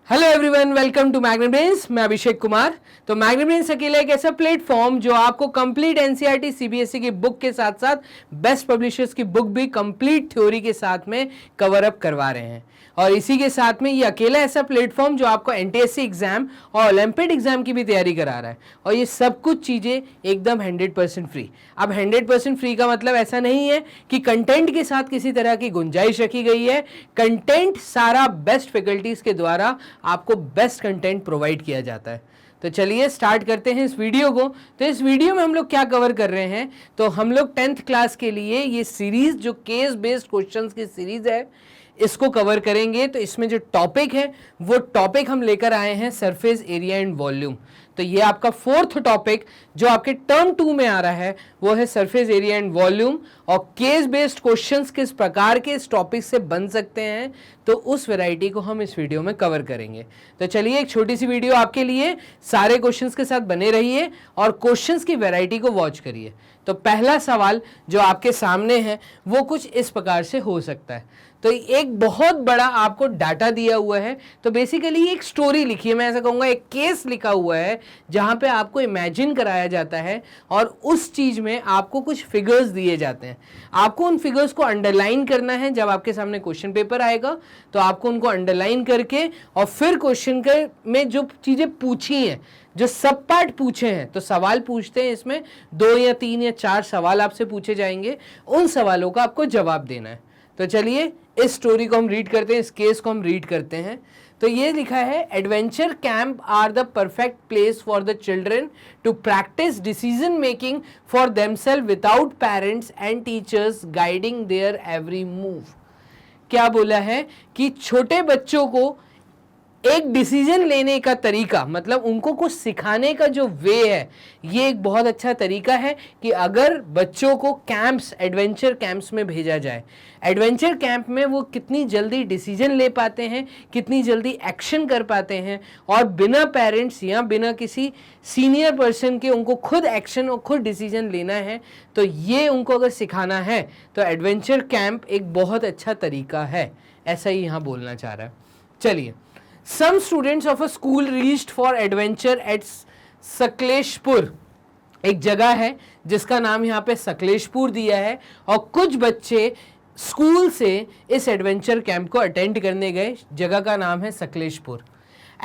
Hello everyone, welcome to Magnet Brains. मैं अभिषेक कुमार। तो magnet brains अकेला एक ऐसा प्लेटफॉर्म जो आपको कंप्लीट एनसीईआरटी सीबीएसई की बुक के साथ साथ बेस्ट पब्लिशर्स की बुक भी कंप्लीट थ्योरी के साथ में कवर अप करवा रहे हैं। और इसी के साथ में ये अकेला ऐसा प्लेटफॉर्म जो आपको एनटीएससी एग्जाम और ओलंपिक एग्जाम की भी तैयारी करा रहा है। और ये सब कुछ चीज़ें एकदम 100% फ्री। अब 100% फ्री का मतलब ऐसा नहीं है कि कंटेंट के साथ किसी तरह की गुंजाइश रखी गई है। कंटेंट सारा बेस्ट फैकल्टीज के द्वारा आपको बेस्ट कंटेंट प्रोवाइड किया जाता है। तो चलिए स्टार्ट करते हैं इस वीडियो को। तो इस वीडियो में हम लोग क्या कवर कर रहे हैं, तो हम लोग 10th क्लास के लिए ये सीरीज जो केस बेस्ड क्वेश्चंस की सीरीज है इसको कवर करेंगे। तो इसमें जो टॉपिक है वो टॉपिक हम लेकर आए हैं सरफेस एरिया एंड वॉल्यूम। तो ये आपका फोर्थ टॉपिक जो आपके टर्म 2 में आ रहा है वो है सरफेस एरिया एंड वॉल्यूम। और केस बेस्ड क्वेश्चंस किस प्रकार के इस टॉपिक से बन सकते हैं तो उस वैरायटी को हम इस वीडियो में कवर करेंगे। तो चलिए एक छोटी सी वीडियो आपके लिए, सारे क्वेश्चंस के साथ बने रहिए और क्वेश्चंस की वैरायटी को वॉच करिए। तो पहला सवाल जो आपके सामने है वो कुछ इस प्रकार से हो सकता है। तो एक बहुत बड़ा आपको डाटा दिया हुआ है। तो बेसिकली एक स्टोरी लिखी है, मैं ऐसा कहूँगा एक केस लिखा हुआ है जहाँ पे आपको इमेजिन कराया जाता है और उस चीज़ में आपको कुछ फिगर्स दिए जाते हैं। आपको उन फिगर्स को अंडरलाइन करना है। जब आपके सामने क्वेश्चन पेपर आएगा तो आपको उनको अंडरलाइन करके और फिर क्वेश्चन के में जो चीज़ें पूछी हैं, जो सब पार्ट पूछे हैं, तो सवाल पूछते हैं इसमें 2 या 3 या 4 सवाल आपसे पूछे जाएंगे। उन सवालों का आपको जवाब देना है। तो चलिए इस स्टोरी को हम रीड करते हैं, इस केस को हम रीड करते हैं। तो ये लिखा है, adventure camp are the perfect place for the children to practise decision making for themselves without parents and teachers guiding their every move. क्या बोला है कि छोटे बच्चों को एक डिसीजन लेने का तरीका, मतलब उनको कुछ सिखाने का जो वे है, ये एक बहुत अच्छा तरीका है कि अगर बच्चों को कैंप्स, एडवेंचर कैंप्स में भेजा जाए। एडवेंचर कैंप में वो कितनी जल्दी डिसीजन ले पाते हैं, कितनी जल्दी एक्शन कर पाते हैं और बिना पेरेंट्स या बिना किसी सीनियर पर्सन के उनको खुद एक्शन और खुद डिसीजन लेना है। तो ये उनको अगर सिखाना है तो एडवेंचर कैंप एक बहुत अच्छा तरीका है, ऐसा ही यहाँ बोलना चाह रहा है। चलिए, Some students of a school reached for adventure at Sakleshpur. एक जगह है जिसका नाम यहाँ पे सकलेशपुर दिया है और कुछ बच्चे स्कूल से इस एडवेंचर कैंप को अटेंड करने गए। जगह का नाम है Sakleshpur.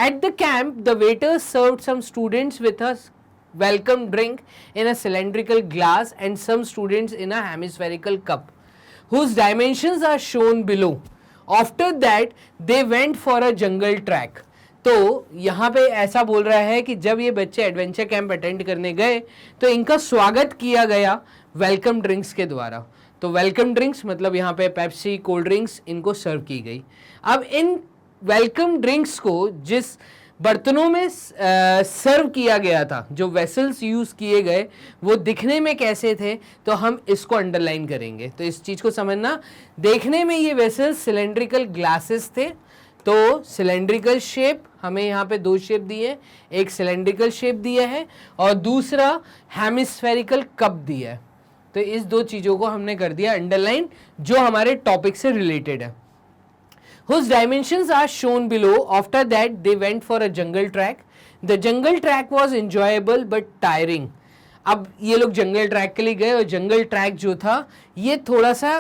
At the camp, the waiters served some students with a welcome drink in a cylindrical glass and some students in a hemispherical cup, whose dimensions are shown below. After that, they went for a jungle trek. तो यहाँ पे ऐसा बोल रहा है कि जब ये बच्चे एडवेंचर कैंप अटेंड करने गए तो इनका स्वागत किया गया वेलकम ड्रिंक्स के द्वारा। तो वेलकम ड्रिंक्स मतलब यहाँ पे पेप्सी, कोल्ड ड्रिंक्स इनको सर्व की गई। अब इन वेलकम ड्रिंक्स को जिस बर्तनों में सर्व किया गया था, जो वेसल्स यूज़ किए गए, वो दिखने में कैसे थे तो हम इसको अंडरलाइन करेंगे। तो इस चीज़ को समझना, देखने में ये वेसल्स सिलेंड्रिकल ग्लासेस थे। तो सिलेंड्रिकल शेप, हमें यहाँ पे 2 शेप दिए, एक सिलेंड्रिकल शेप दिया है और दूसरा हेमिस्फेरिकल कप दिया है। तो इस 2 चीज़ों को हमने कर दिया अंडरलाइन, जो हमारे टॉपिक से रिलेटेड है। Whose dimensions are shown below. After that, they went for a jungle trek. The jungle trek was enjoyable but tiring. अब ये लोग जंगल ट्रैक के लिए गए और जंगल ट्रैक जो था ये थोड़ा सा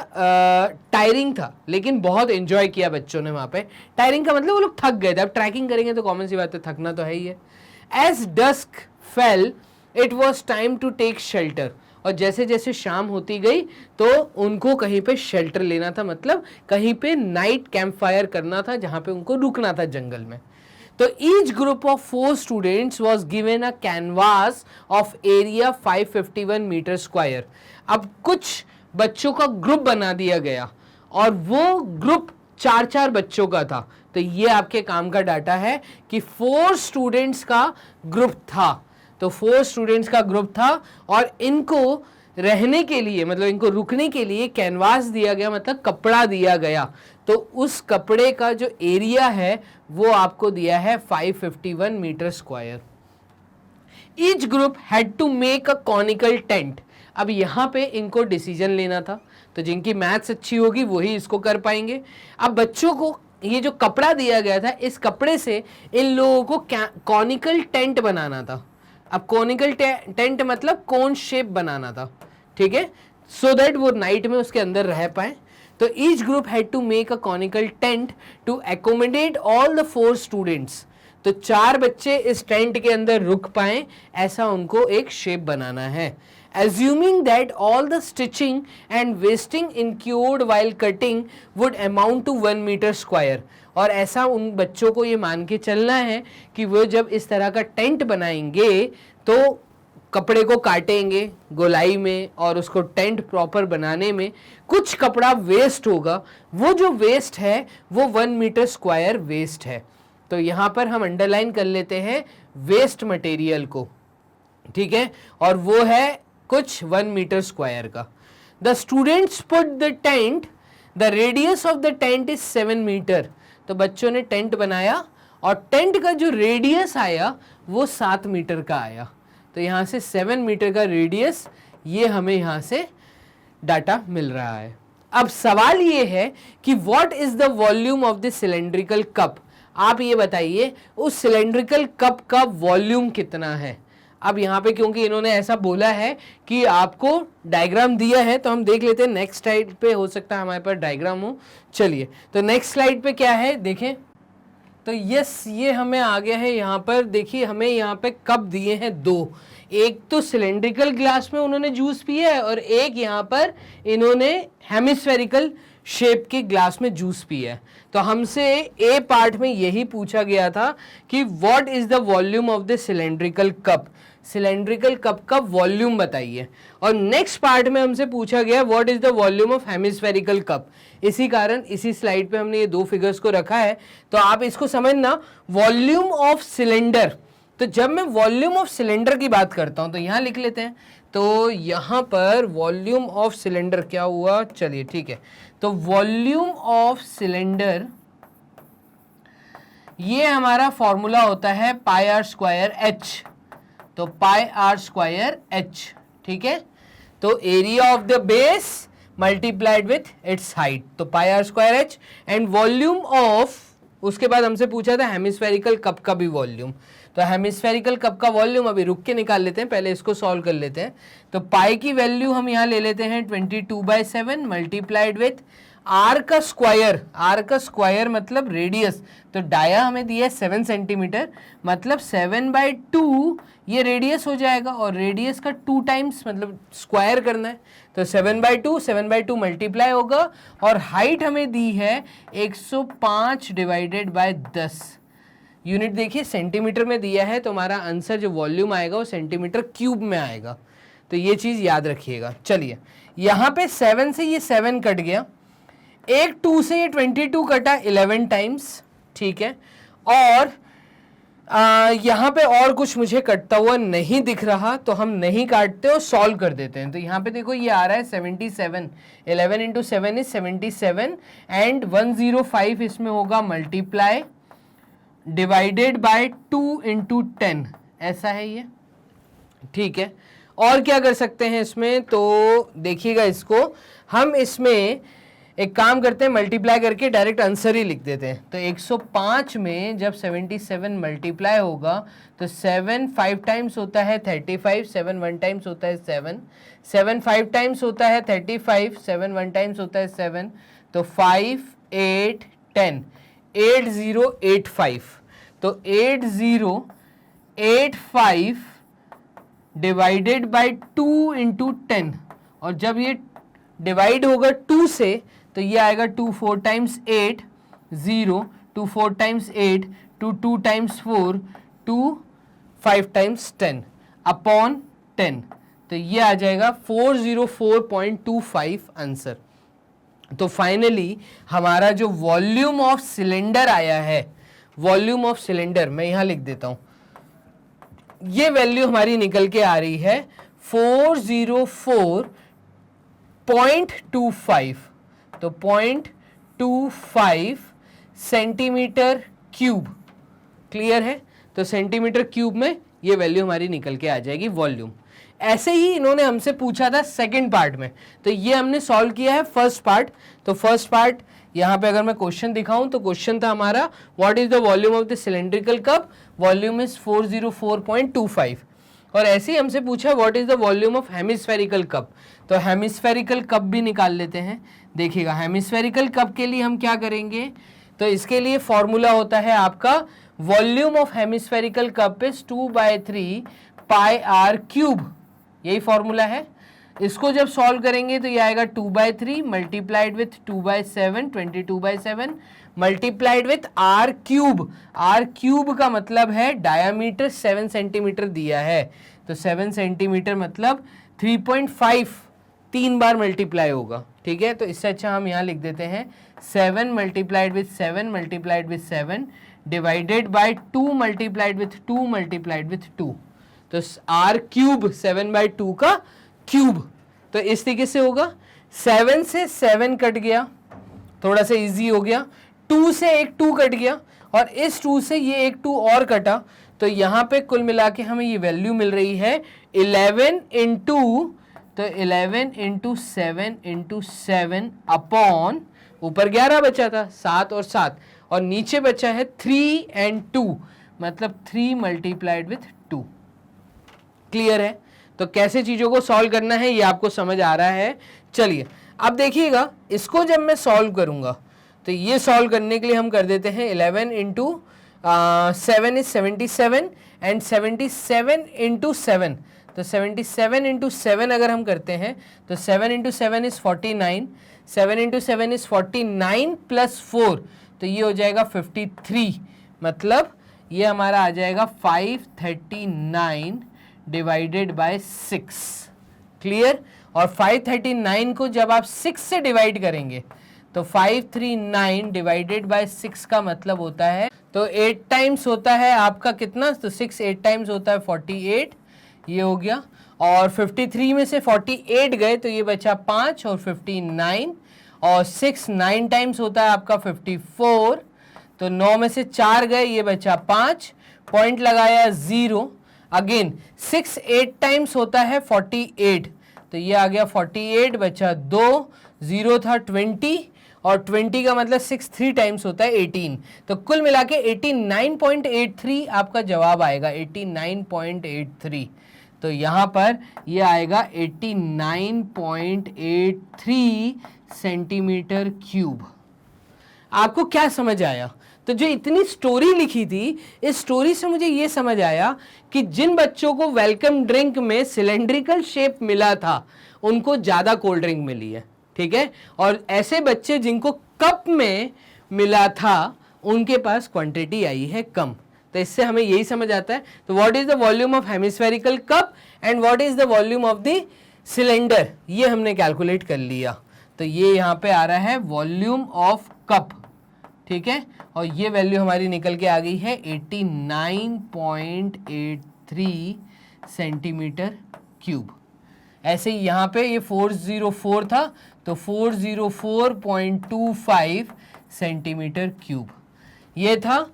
टायरिंग था, लेकिन बहुत एंजॉय किया बच्चों ने वहाँ पे। टायरिंग का मतलब वो लोग थक गए थे। अब ट्रैकिंग करेंगे तो कॉमन सी बात है, थकना तो है ही है। As dusk fell, it was time to take shelter. और जैसे जैसे शाम होती गई तो उनको कहीं पे शेल्टर लेना था, मतलब कहीं पे नाइट कैंप फायर करना था जहाँ पे उनको रुकना था जंगल में। तो each group of 4 students was given a canvas of area 551 metre square. अब कुछ बच्चों का ग्रुप बना दिया गया और वो ग्रुप 4-4 बच्चों का था। तो ये आपके काम का डाटा है कि 4 स्टूडेंट्स का ग्रुप था। तो 4 स्टूडेंट्स का ग्रुप था और इनको रहने के लिए, मतलब इनको रुकने के लिए कैनवास दिया गया, मतलब कपड़ा दिया गया। तो उस कपड़े का जो एरिया है वो आपको दिया है 551 metre square. Each group had to make a conical tent. अब यहाँ पे इनको डिसीजन लेना था, तो जिनकी मैथ्स अच्छी होगी वही इसको कर पाएंगे। अब बच्चों को ये जो कपड़ा दिया गया था, इस कपड़े से इन लोगों को कॉनिकल टेंट बनाना था। अब कॉनिकल टेंट मतलब कोन शेप बनाना था, ठीक है, सो दैट वो नाइट में उसके अंदर रह पाए। तो each group had to make a conical tent to accommodate all the 4 students. तो 4 बच्चे इस टेंट के अंदर रुक पाए, ऐसा उनको एक शेप बनाना है। Assuming that all the stitching and wasting incurred while cutting would amount to 1 meter square, और ऐसा उन बच्चों को ये मान के चलना है कि वो जब इस तरह का टेंट बनाएंगे तो कपड़े को काटेंगे गोलाई में और उसको टेंट प्रॉपर बनाने में कुछ कपड़ा वेस्ट होगा, वो जो वेस्ट है वो 1 मीटर स्क्वायर वेस्ट है। तो यहाँ पर हम अंडरलाइन कर लेते हैं वेस्ट मटेरियल को, ठीक है, और वो है कुछ 1 मीटर स्क्वायर का। The students put the tent, the radius of the tent is 7 metre. तो बच्चों ने टेंट बनाया और टेंट का जो रेडियस आया वो 7 मीटर का आया। तो यहाँ से 7 मीटर का रेडियस, ये हमें यहाँ से डाटा मिल रहा है। अब सवाल ये है कि what is the volume of the cylindrical cup. आप ये बताइए उस सिलेंड्रिकल कप का वॉल्यूम कितना है। अब यहाँ पे क्योंकि इन्होंने ऐसा बोला है कि आपको डायग्राम दिया है, तो हम देख लेते हैं नेक्स्ट स्लाइड पे, हो सकता है हमारे पास डायग्राम हो। चलिए, तो नेक्स्ट स्लाइड पे क्या है देखें। तो यस, ये हमें आ गया है यहाँ पर। देखिए हमें यहाँ पे कप दिए हैं 2, एक तो सिलेंड्रिकल ग्लास में उन्होंने जूस पिया है और एक यहाँ पर इन्होंने हेमिस्फेरिकल शेप के ग्लास में जूस पिया है। तो हमसे ए पार्ट में यही पूछा गया था कि what is the volume of the cylindrical cup, cylindrical cup का वॉल्यूम बताइए। और नेक्स्ट पार्ट में हमसे पूछा गया what is the volume of hemispherical cup. इसी कारण इसी स्लाइड पे हमने ये 2 फिगर्स को रखा है। तो आप इसको समझना, वॉल्यूम ऑफ सिलेंडर। तो जब मैं वॉल्यूम ऑफ सिलेंडर की बात करता हूं तो यहां लिख लेते हैं। तो यहां पर वॉल्यूम ऑफ सिलेंडर क्या हुआ, चलिए ठीक है। तो वॉल्यूम ऑफ सिलेंडर, ये हमारा फॉर्मूला होता है पाई आर स्क्वायर एच। तो पाई आर स्क्वायर एच, ठीक है। तो area of the base multiplied with its height, तो pi are square h. And volume of, उसके बाद हमसे पूछा था हेमिस्फेरिकल कप का भी वॉल्यूम। तो हेमिस्फेरिकल कप का वॉल्यूम अभी रुक के निकाल लेते हैं, पहले इसको सॉल्व कर लेते हैं। तो पाई की वैल्यू हम यहाँ ले लेते हैं 22/7 मल्टीप्लाइड विथ आर का स्क्वायर। आर का स्क्वायर मतलब रेडियस, तो डाया हमें दिया है 7 सेंटीमीटर, मतलब 7/2 ये रेडियस हो जाएगा और रेडियस का 2 टाइम्स मतलब स्क्वायर करना है। तो 7/2 मल्टीप्लाई होगा और हाइट हमें दी है 105 डिवाइडेड बाय 10। यूनिट देखिए सेंटीमीटर में दिया है, तो हमारा आंसर जो वॉल्यूम आएगा वो सेंटीमीटर क्यूब में आएगा। तो ये चीज़ याद रखिएगा। चलिए, यहाँ पे 7 से ये 7 कट गया, एक 2 से ये 22 कटा 11 टाइम्स, ठीक है। और यहाँ पे और कुछ मुझे कटता हुआ नहीं दिख रहा, तो हम नहीं काटते और सॉल्व कर देते हैं। तो यहाँ पे देखो ये आ रहा है 77, 11 इंटू 7 इज 77 एंड 105 इसमें होगा मल्टीप्लाई डिवाइडेड बाय 2 इंटू 10, ऐसा है ये, ठीक है। और क्या कर सकते हैं इसमें, तो देखिएगा इसको हम इसमें एक काम करते हैं, मल्टीप्लाई करके डायरेक्ट आंसर ही लिख देते हैं। तो 105 में जब 77 मल्टीप्लाई होगा तो 7 5 टाइम्स होता है 35, 7 1 टाइम्स होता है 7, 7 5 टाइम्स होता है 35, 7 1 टाइम्स होता है 7, तो 5 8 10, 8085। तो 8085 डिवाइडेड बाय 2 इंटू 10, और जब ये डिवाइड होगा 2 से तो ये आएगा 2 4 times 8 0, 2 4 times 8, 2 times 4, 2 5 times 10 upon 10। तो ये आ जाएगा 404.25 आंसर। तो फाइनली हमारा जो वॉल्यूम ऑफ सिलेंडर आया है, वॉल्यूम ऑफ सिलेंडर मैं यहां लिख देता हूं, ये वैल्यू हमारी निकल के आ रही है 404.25। तो 0.25 सेंटीमीटर क्यूब, क्लियर है। तो सेंटीमीटर क्यूब में ये वैल्यू हमारी निकल के आ जाएगी वॉल्यूम। ऐसे ही इन्होंने हमसे पूछा था सेकंड पार्ट में, तो ये हमने सॉल्व किया है फर्स्ट पार्ट। तो फर्स्ट पार्ट यहाँ पे अगर मैं क्वेश्चन दिखाऊं तो क्वेश्चन था हमारा what is the volume of the cylindrical cup, volume is 404.25। और ऐसे ही हमसे पूछा what is the volume of hemispherical cup, तो हेमिस्फेरिकल कप भी निकाल लेते हैं। देखिएगा हेमिस्फेरिकल कप के लिए हम क्या करेंगे, तो इसके लिए फॉर्मूला होता है आपका volume of hemispherical cup is 2/3 pi are cube, यही फॉर्मूला है। इसको जब सॉल्व करेंगे तो ये आएगा 2/3 multiplied with 2/7 22/7 multiplied with R cube. R cube का मतलब है डायामीटर 7 सेंटीमीटर दिया है, तो 7 सेंटीमीटर मतलब 3.5 3 बार मल्टीप्लाई होगा, ठीक है। तो इससे अच्छा हम यहाँ लिख देते हैं 7 multiplied with 7 multiplied with 7 divided by 2 multiplied with 2 multiplied with 2, तो आर क्यूब 7/2 का क्यूब। तो इस तरीके से होगा, 7 से 7 कट गया, थोड़ा सा इजी हो गया, 2 से एक 2 कट गया और इस 2 से ये एक 2 और कटा, तो यहाँ पे कुल मिला के हमें ये वैल्यू मिल रही है 11 इंटू, तो 11 इंटू 7 अपॉन, ऊपर 11 बचा था 7 और 7 और नीचे बचा है 3 and 2 मतलब 3 मल्टीप्लाइड विथ 2। क्लियर है? तो कैसे चीजों को सॉल्व करना है ये आपको समझ आ रहा है। चलिए अब देखिएगा इसको जब मैं सॉल्व करूंगा तो ये सॉल्व करने के लिए हम कर देते हैं 11 इंटू 7 इज 77 एंड 77 इंटू 7, तो 77 इंटू 7 अगर हम करते हैं तो 7 into 7 is 49, 7 into 7 is 49 plus 4, तो ये हो जाएगा 53, मतलब ये हमारा आ जाएगा 539 डिवाइडेड बाय 6। क्लियर? और 539 को जब आप 6 से डिवाइड करेंगे तो 539 डिवाइडेड बाय 6 का मतलब होता है, तो 8 टाइम्स होता है आपका कितना, तो 6 8 टाइम्स होता है 48, ये हो गया। और 53 में से 48 गए तो ये बचा 5 और 59, और 6 9 टाइम्स होता है आपका 54, तो 9 में से 4 गए ये बचा 5, पॉइंट लगाया 0। अगेन 6 8 टाइम्स होता है 48, तो ये आ गया 48 बचा 2, 0 था 20 और 20 का मतलब 6 3 टाइम्स होता है 18, तो कुल मिला के 89.83 आपका जवाब आएगा, 89.83। तो यहाँ पर ये आएगा 89.83 सेंटीमीटर क्यूब। आपको क्या समझ आया? तो जो इतनी स्टोरी लिखी थी, इस स्टोरी से मुझे ये समझ आया कि जिन बच्चों को वेलकम ड्रिंक में सिलेंड्रिकल शेप मिला था उनको ज़्यादा कोल्ड ड्रिंक मिली है, ठीक है, और ऐसे बच्चे जिनको कप में मिला था उनके पास क्वांटिटी आई है कम। तो इससे हमें यही समझ आता है। तो what is the volume of hemispherical cup and what is the volume of the cylinder, ये हमने कैलकुलेट कर लिया। तो ये यहाँ पे आ रहा है वॉल्यूम ऑफ कप, ठीक है, और ये वैल्यू हमारी निकल के आ गई है 89.83 सेंटीमीटर क्यूब। ऐसे ही यहाँ पे ये 404 था तो 404.25 सेंटीमीटर क्यूब, ये था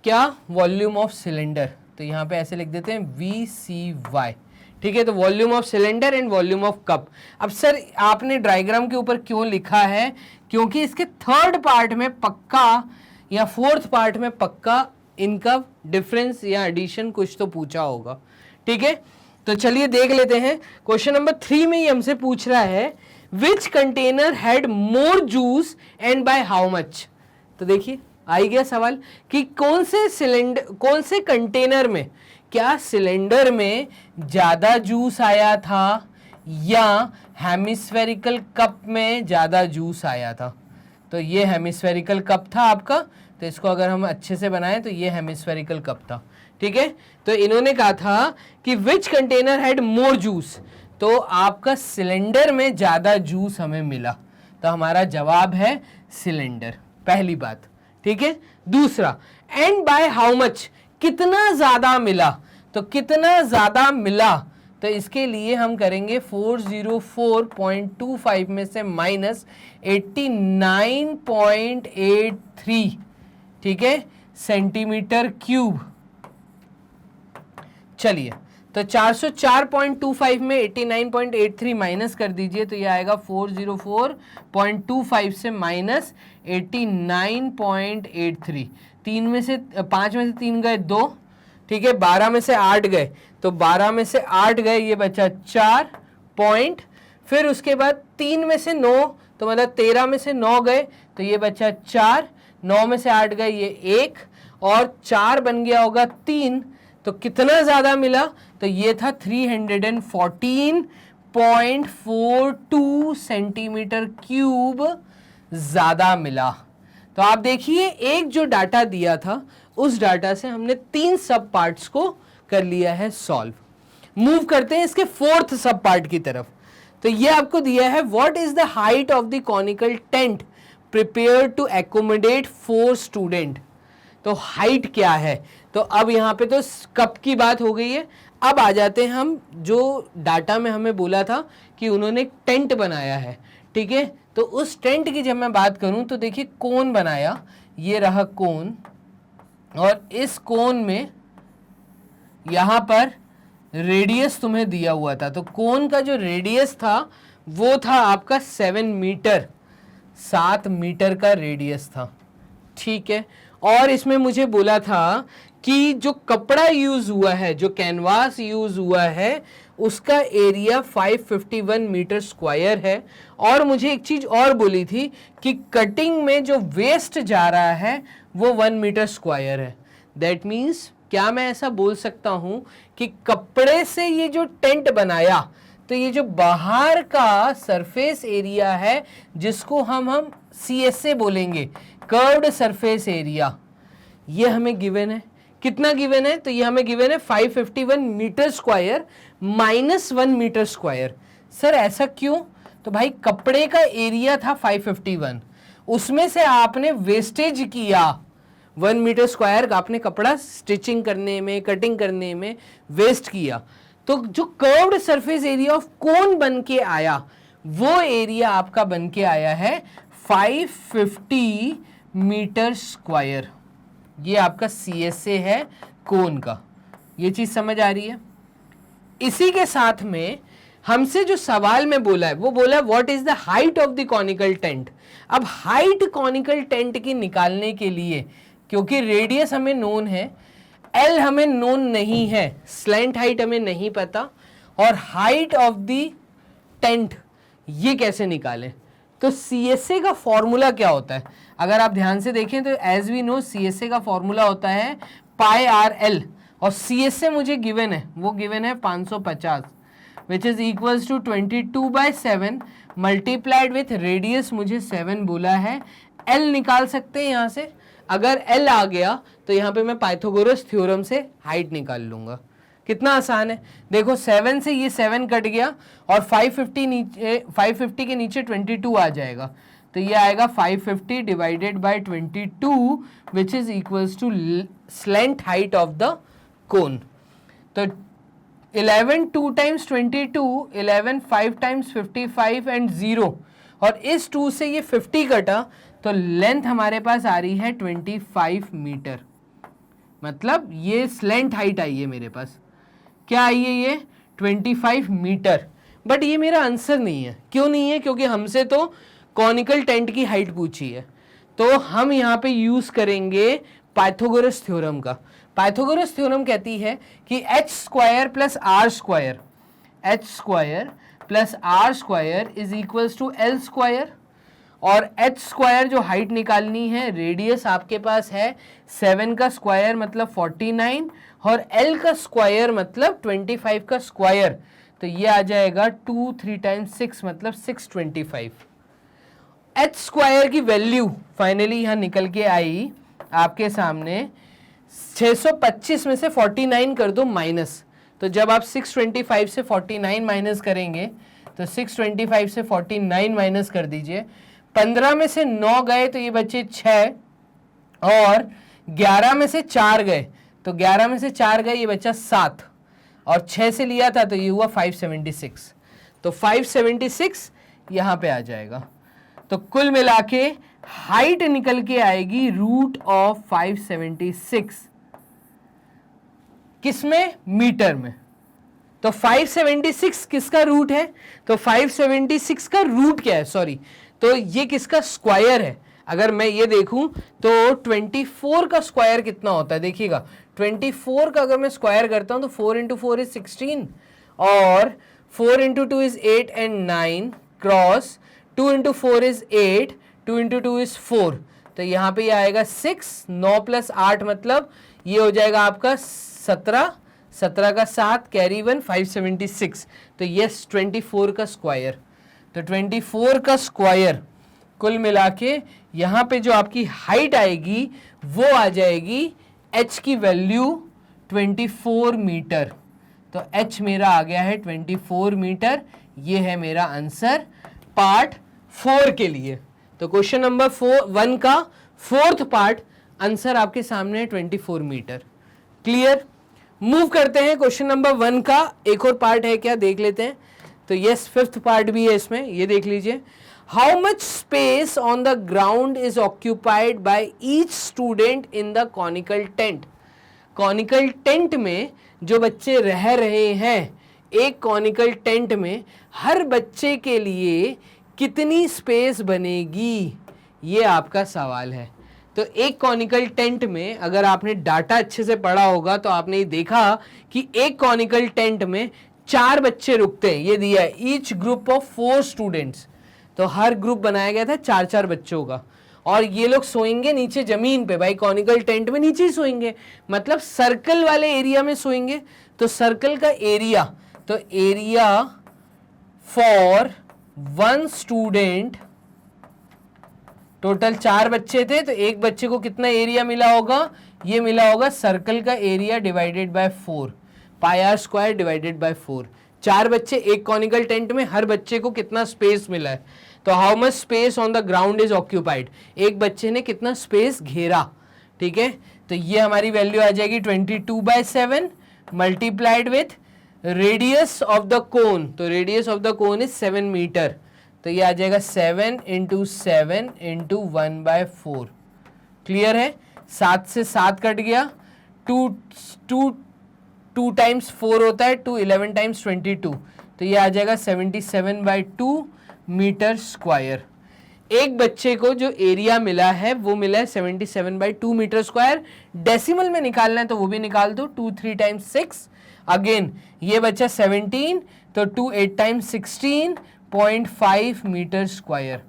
क्या, वॉल्यूम ऑफ सिलेंडर। तो यहाँ पे ऐसे लिख देते हैं VCY, ठीक है। तो volume of cylinder and volume of cup. अब सर आपने डायग्राम के ऊपर क्यों लिखा है, क्योंकि इसके थर्ड पार्ट में पक्का या फोर्थ पार्ट में पक्का इनका डिफरेंस या एडिशन कुछ तो पूछा होगा, ठीक है। तो चलिए देख लेते हैं। क्वेश्चन नंबर 3 में ही हमसे पूछ रहा है which container had more juice and by how much. तो देखिए आई गया सवाल कि कौन से कंटेनर में, क्या सिलेंडर में ज्यादा जूस आया था या हेमिस्फेरिकल कप में ज्यादा जूस आया था। तो ये हेमिस्फेरिकल कप था आपका, तो इसको अगर हम अच्छे से बनाएं तो ये हेमिस्फेरिकल कप था, ठीक है। तो इन्होंने कहा था कि विच कंटेनर हैड मोर जूस, तो आपका सिलेंडर में ज्यादा जूस हमें मिला, तो हमारा जवाब है सिलेंडर, पहली बात, ठीक है। दूसरा, एंड बाय हाउ मच, कितना ज्यादा मिला, तो कितना ज्यादा मिला, तो इसके लिए हम करेंगे 404.25 में से माइनस 89.83, ठीक है, सेंटीमीटर क्यूब। चलिए तो 404.25 में 89.83 माइनस कर दीजिए तो ये आएगा 404.25 से माइनस 89.83। 5 में से 3 गए 2, ठीक है, 12 में से 8 गए तो 12 में से 8 गए, ये बचा 4 पॉइंट, फिर उसके बाद 3 में से 9 तो मतलब 13 में से 9 गए तो ये बचा 4, 9 में से 8 गए ये 1 और 4 बन गया होगा 3, तो कितना ज़्यादा मिला तो ये था 314.42 सेंटीमीटर क्यूब ज़्यादा मिला। तो आप देखिए एक जो डाटा दिया था उस डाटा से हमने 3 सब पार्ट्स को कर लिया है सॉल्व। मूव करते हैं इसके 4th सब पार्ट की तरफ। तो ये आपको दिया है what is the height of the conical tent prepare to accommodate 4 student. तो हाइट क्या है, तो अब यहाँ पे तो कप की बात हो गई है। अब आ जाते हैं हम जो डाटा में हमें बोला था कि उन्होंने टेंट बनाया है, ठीक है। तो उस टेंट की जब मैं बात करूं तो देखिए कोन बनाया, ये रहा कोन, और इस कोन में यहाँ पर रेडियस तुम्हें दिया हुआ था। तो कोन का जो रेडियस था वो था आपका 7 मीटर, 7 मीटर का रेडियस था, ठीक है। और इसमें मुझे बोला था कि जो कपड़ा यूज हुआ है, जो कैनवास यूज हुआ है, उसका एरिया 551 मीटर स्क्वायर है। और मुझे एक चीज और बोली थी कि कटिंग में जो वेस्ट जा रहा है वो 1 मीटर स्क्वायर है। दैट मीन्स क्या मैं ऐसा बोल सकता हूं कि कपड़े से ये जो टेंट बनाया तो ये जो बाहर का सरफेस एरिया है जिसको हम CSA बोलेंगे, कर्व्ड सरफेस एरिया, ये हमें गिवन है। कितना गिवन है, तो ये हमें गिवन है 551 metre square minus 1 metre square. Sir ऐसा क्यों, तो भाई कपड़े का एरिया था 551, उसमें से आपने वेस्टेज किया 1 मीटर स्क्वायर का, आपने कपड़ा स्टिचिंग करने में, कटिंग करने में वेस्ट किया। तो जो curved surface area of cone बन के आया वो एरिया आपका बन के आया है 550 मीटर स्क्वायर। ये आपका CSA है कोन का। ये चीज समझ आ रही है। इसी के साथ में हमसे जो सवाल में बोला है वो बोला what is the height of the conical tent. अब हाइट कॉनिकल टेंट की निकालने के लिए, क्योंकि रेडियस हमें नोन है, L हमें नोन नहीं है, स्लैंट हाइट हमें नहीं पता, और हाइट ऑफ द टेंट ये कैसे निकालें। तो CSA का फॉर्मूला क्या होता है, अगर आप ध्यान से देखें तो एज वी नो CSA का फॉर्मूला होता है पाई RL, और CSA मुझे गिवन है, वो गिवन है 550 which is equals to 22/7 multiplied with radius मुझे 7 बोला है। L निकाल सकते हैं यहाँ से, अगर L आ गया तो यहाँ पे मैं पाइथागोरस थ्योरम से हाइट निकाल लूंगा। कितना आसान है, देखो 7 से ये 7 कट गया और 550 के नीचे 22 आ जाएगा, तो ये आएगा 550 divided by 22 which is equals to slant height of the cone. तो 11 2 टाइम्स 22, 11 5 टाइम्स 55 एंड 0, और इस 2 से ये 50 कटा तो लेंथ हमारे पास आ रही है 25 मीटर। मतलब ये स्लैंट हाइट आई है मेरे पास, क्या आई है ये 25 मीटर। बट ये मेरा आंसर नहीं है। क्यों नहीं है, क्योंकि हमसे तो कॉनिकल टेंट की हाइट पूछी है। तो हम यहाँ पे यूज करेंगे पाइथागोरस थ्योरम का। पाइथागोरस थ्योरम कहती है कि h square plus r square, h square plus r square is equals to l square, और h स्क्वायर जो हाइट निकालनी है, रेडियस आपके पास है 7 का स्क्वायर मतलब 49, और l का स्क्वायर मतलब 25 का स्क्वायर, तो ये आ जाएगा 2 3 टाइम्स 6 मतलब 625। h स्क्वायर की वैल्यू फाइनली यहाँ निकल के आई आपके सामने, 625 में से 49 कर दो माइनस, तो जब आप 625 से 49 माइनस करेंगे तो 625 से 49 माइनस कर दीजिए, 15 में से 9 गए तो ये बचे 6, और 11 में से 4 गए तो 11 में से 4 गए ये बचा 7, और 6 से लिया था तो ये हुआ 576, तो 576 यहाँ पे आ जाएगा। तो कुल मिला के हाइट निकल के आएगी रूट ऑफ 576, किसमें, मीटर में। तो 576 किसका रूट है? तो 576 का रूट क्या है? सॉरी, तो ये किसका स्क्वायर है? अगर मैं ये देखूं तो 24 का स्क्वायर कितना होता है? देखिएगा 24 का अगर मैं स्क्वायर करता हूं तो 4 इंटू 4 इज 16 और 4 into 2 is 8 and 9 cross 2 into 4 is 8, 2 into 2 is 4, तो यहाँ पे ये आएगा 6, 9 प्लस 8 मतलब ये हो जाएगा आपका 17, 17 का 7 कैरी 1 576। तो यस 24 का स्क्वायर, तो 24 का स्क्वायर कुल मिला के यहाँ पे जो आपकी हाइट आएगी वो आ जाएगी h की वैल्यू 24 मीटर। तो h मेरा आ गया है 24 मीटर। ये है मेरा आंसर पार्ट 4 के लिए। तो क्वेश्चन नंबर 1 का फोर्थ पार्ट आंसर आपके सामने है 24 मीटर। क्लियर? मूव करते हैं क्वेश्चन नंबर 1 का एक और पार्ट है क्या, देख लेते हैं। तो यस फिफ्थ पार्ट भी है इसमें, ये देख लीजिए। How much space on the ground is occupied by each student in the conical tent. Conical tent में जो बच्चे रह रहे हैं, एक कॉनिकल टेंट में हर बच्चे के लिए कितनी स्पेस बनेगी, ये आपका सवाल है। तो एक कॉनिकल टेंट में अगर आपने डाटा अच्छे से पढ़ा होगा तो आपने ये देखा कि एक कॉनिकल टेंट में 4 बच्चे रुकते हैं, ये दिया है ईच ग्रुप ऑफ 4 स्टूडेंट्स। तो हर ग्रुप बनाया गया था 4-4 बच्चों का, और ये लोग सोएंगे नीचे जमीन पे। भाई कॉनिकल टेंट में नीचे ही सोएंगे, मतलब सर्कल वाले एरिया में सोएंगे। तो सर्कल का एरिया, तो एरिया फॉर 1 स्टूडेंट, टोटल 4 बच्चे थे तो एक बच्चे को कितना एरिया मिला होगा, ये मिला होगा सर्कल का area divided by 4, pi are square divided by 4। 4 बच्चे एक कॉनिकल टेंट में, हर बच्चे को कितना स्पेस मिला है। तो how much space on the ground is occupied, एक बच्चे ने कितना स्पेस घेरा। ठीक है, तो ये हमारी वैल्यू आ जाएगी 22/7 multiplied with radius of the cone. तो radius of the cone is 7 metre, तो ये आ जाएगा 7 इंटू 7 इंटू 1/4। क्लियर है? 7 से 7 कट गया, 2 टाइम्स 4 होता है 2, 11 टाइम्स 22, तो ये आ जाएगा 77/2 मीटर स्क्वायर। एक बच्चे को जो एरिया मिला है वो मिला है 77/2 मीटर स्क्वायर। डेसिमल में निकालना है तो वो भी निकाल दो, 2 3 टाइम्स 6, अगेन ये बच्चा 17, तो 2 8 टाइम्स 16.5 मीटर स्क्वायर।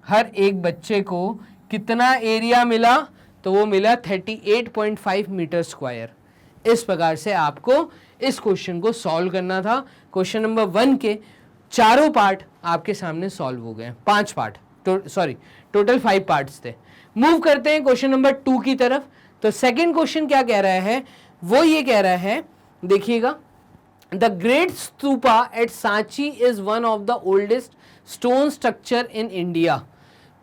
हर एक बच्चे को कितना एरिया मिला, तो वो मिला 38.5 मीटर स्क्वायर। इस प्रकार से आपको इस क्वेश्चन को सॉल्व करना था। क्वेश्चन नंबर 1 के चारों पार्ट आपके सामने सॉल्व हो गए, 5 पार्ट, टोटल 5 पार्ट्स थे। मूव करते हैं क्वेश्चन नंबर 2 की तरफ। तो सेकंड क्वेश्चन क्या कह रहा है, वो ये कह रहा है, देखिएगा, the great stupa at Sanchi is one of the oldest stone structure in India.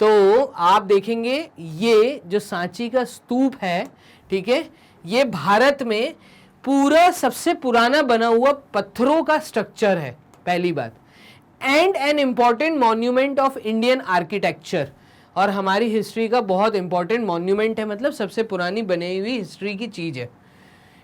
तो आप देखेंगे ये जो सांची का स्तूप है, ठीक है, ये भारत में पूरा सबसे पुराना बना हुआ पत्थरों का स्ट्रक्चर है, पहली बात, and an important monument of Indian architecture, और हमारी हिस्ट्री का बहुत इंपॉर्टेंट मॉन्यूमेंट है, मतलब सबसे पुरानी बनी हुई हिस्ट्री की चीज है।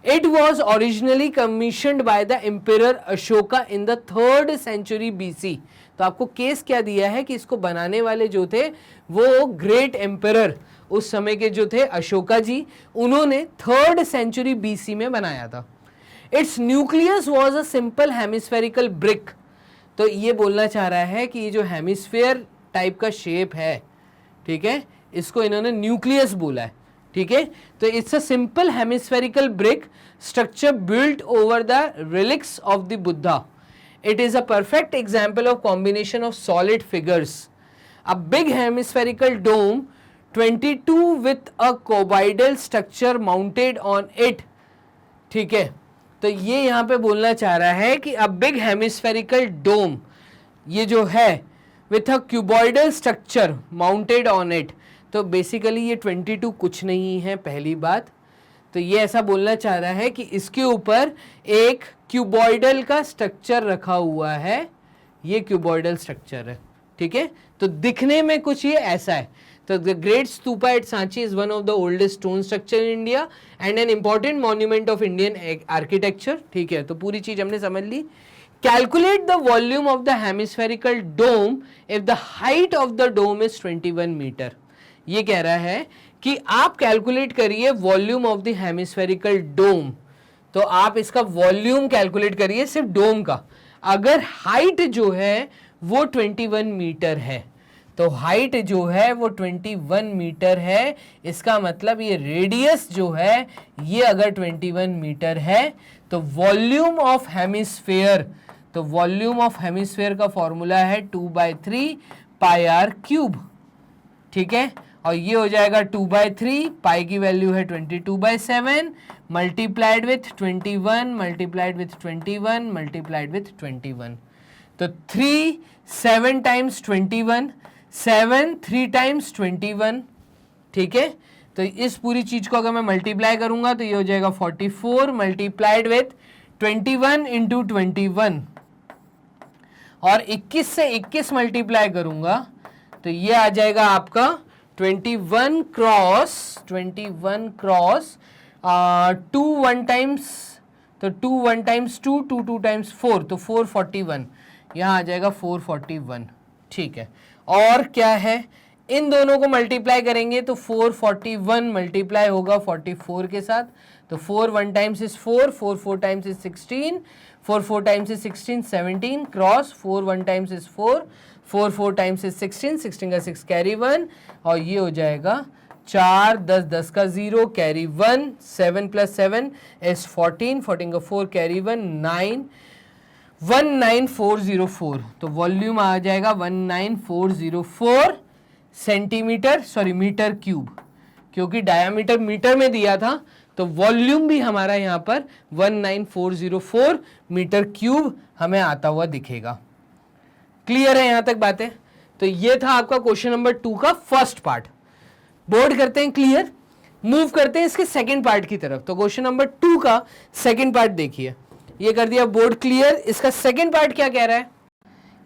It was originally commissioned by the emperor Ashoka in the 3rd century BC। तो आपको केस क्या दिया है कि इसको बनाने वाले जो थे वो ग्रेट एम्परर उस समय के जो थे अशोका जी, उन्होंने 3rd century BC में बनाया था। It's nucleus was a simple hemispherical brick. तो ये बोलना चाह रहा है कि ये जो हेमिस्फेयर टाइप का शेप है, ठीक है, इसको इन्होंने न्यूक्लियस बोला है। ठीक है, तो it's a simple hemispherical brick structure built over the relics of the Buddha. It is a perfect example of combination of solid figures. A big hemispherical dome 22 with a cuboidal structure mounted on it. ठीक है, तो ये यहाँ पे बोलना चाह रहा है कि अ बिग हेमिस्फेरिकल डोम, ये जो है with a cuboidal structure mounted on it, तो बेसिकली ये 22 कुछ नहीं है, पहली बात। तो ये ऐसा बोलना चाह रहा है कि इसके ऊपर एक क्यूबॉइडल का स्ट्रक्चर रखा हुआ है, ये क्यूबॉइडल स्ट्रक्चर है। ठीक है, तो दिखने में कुछ ये ऐसा है। तो the great stupa at Sanchi is one of the oldest stone structure in India and an important monument of Indian architecture. ठीक है, तो पूरी चीज हमने समझ ली। Calculate the volume of the hemispherical dome if the height of the dome is 21 metre. ये कह रहा है कि आप कैलकुलेट करिए volume of the hemispherical dome. तो आप इसका वॉल्यूम कैलकुलेट करिए सिर्फ डोम का। अगर हाइट जो है वो 21 मीटर है, तो हाइट जो है वो 21 मीटर है, इसका मतलब ये रेडियस जो है ये अगर 21 मीटर है तो वॉल्यूम ऑफ हेमिस्फेयर, तो वॉल्यूम ऑफ हेमिस्फेयर का फॉर्मूला है 2/3 पाई आर क्यूब। ठीक है, और ये हो जाएगा 2/3, पाई की वैल्यू है 22/7 multiplied with 21 multiplied with 21 multiplied with 21। तो 3 7 टाइम्स 21, 7 3 टाइम्स 21। ठीक है, तो इस पूरी चीज को अगर मैं मल्टीप्लाई करूंगा तो ये हो जाएगा 44 मल्टीप्लाइड विथ 21 इंटू 21, और 21 से 21 मल्टीप्लाई करूंगा तो ये आ जाएगा आपका 21 क्रॉस 2 1 टाइम्स, तो 2 1 टाइम्स 2 2 2 टाइम्स 4, तो 441, यहाँ आ जाएगा 441। ठीक है, और क्या है, इन दोनों को मल्टीप्लाई करेंगे तो 441 मल्टीप्लाई होगा 44 के साथ, तो 4 1 times is 4, 4 4 times is 16, 4 4 times is 16 17 cross 4 1 times is 4, 4 4 times is 16, 16 का 6 कैरी 1, और ये हो जाएगा 4 10 10 का 0 कैरी 1, 7 + 7 इज 14, 14 का 4 कैरी 1 9, 19404। तो वॉल्यूम आ जाएगा 19404 सेंटीमीटर, सॉरी मीटर क्यूब, क्योंकि डायामीटर मीटर में दिया था तो वॉल्यूम भी हमारा यहाँ पर 19404 मीटर क्यूब हमें आता हुआ दिखेगा। क्लियर है यहाँ तक बातें? तो ये था आपका क्वेश्चन नंबर 2 का फर्स्ट पार्ट। बोर्ड करते हैं क्लियर, मूव करते हैं इसके सेकंड पार्ट की तरफ। तो क्वेश्चन नंबर 2 का सेकंड पार्ट देखिए, ये कर दिया बोर्ड क्लियर। इसका सेकंड पार्ट क्या कह रहा है,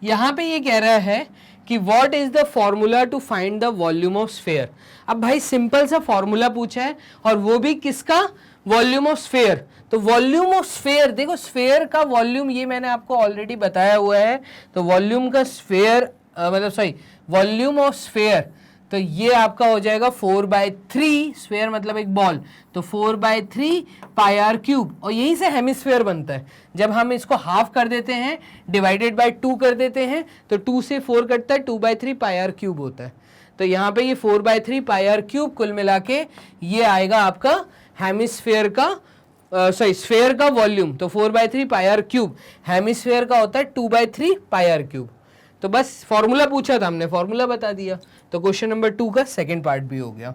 यहां पे ये कह रहा है कि what is the formula to find the volume of sphere. अब भाई सिंपल सा फॉर्मूला पूछा है, और वो भी किसका, वॉल्यूम ऑफ स्फेयर। तो वॉल्यूम ऑफ स्फेयर, देखो स्फेयर का वॉल्यूम ये मैंने आपको ऑलरेडी बताया हुआ है। तो वॉल्यूम का स्फेयर मतलब सॉरी वॉल्यूम ऑफ स्फेयर, तो ये आपका हो जाएगा 4/3, स्फेयर मतलब एक बॉल, तो 4/3 पाई आर क्यूब, और यहीं से हेमिस्फेयर बनता है। जब हम इसको हाफ कर देते हैं, डिवाइडेड बाय 2 कर देते हैं, तो 2 से 4 कटता है, 2/3 पाई आर क्यूब होता है। तो यहाँ पे ये 4/3 पाई आर क्यूब कुल मिला के ये आएगा आपका हेमिस्फेयर का सॉरी स्फेयर का वॉल्यूम। तो 4/3 पाई आर क्यूब, हेमिस्फेयर का होता है 2/3 पाई आर क्यूब। तो बस फॉर्मूला पूछा था हमने, फॉर्मूला बता दिया। तो क्वेश्चन नंबर 2 का सेकंड पार्ट भी हो गया।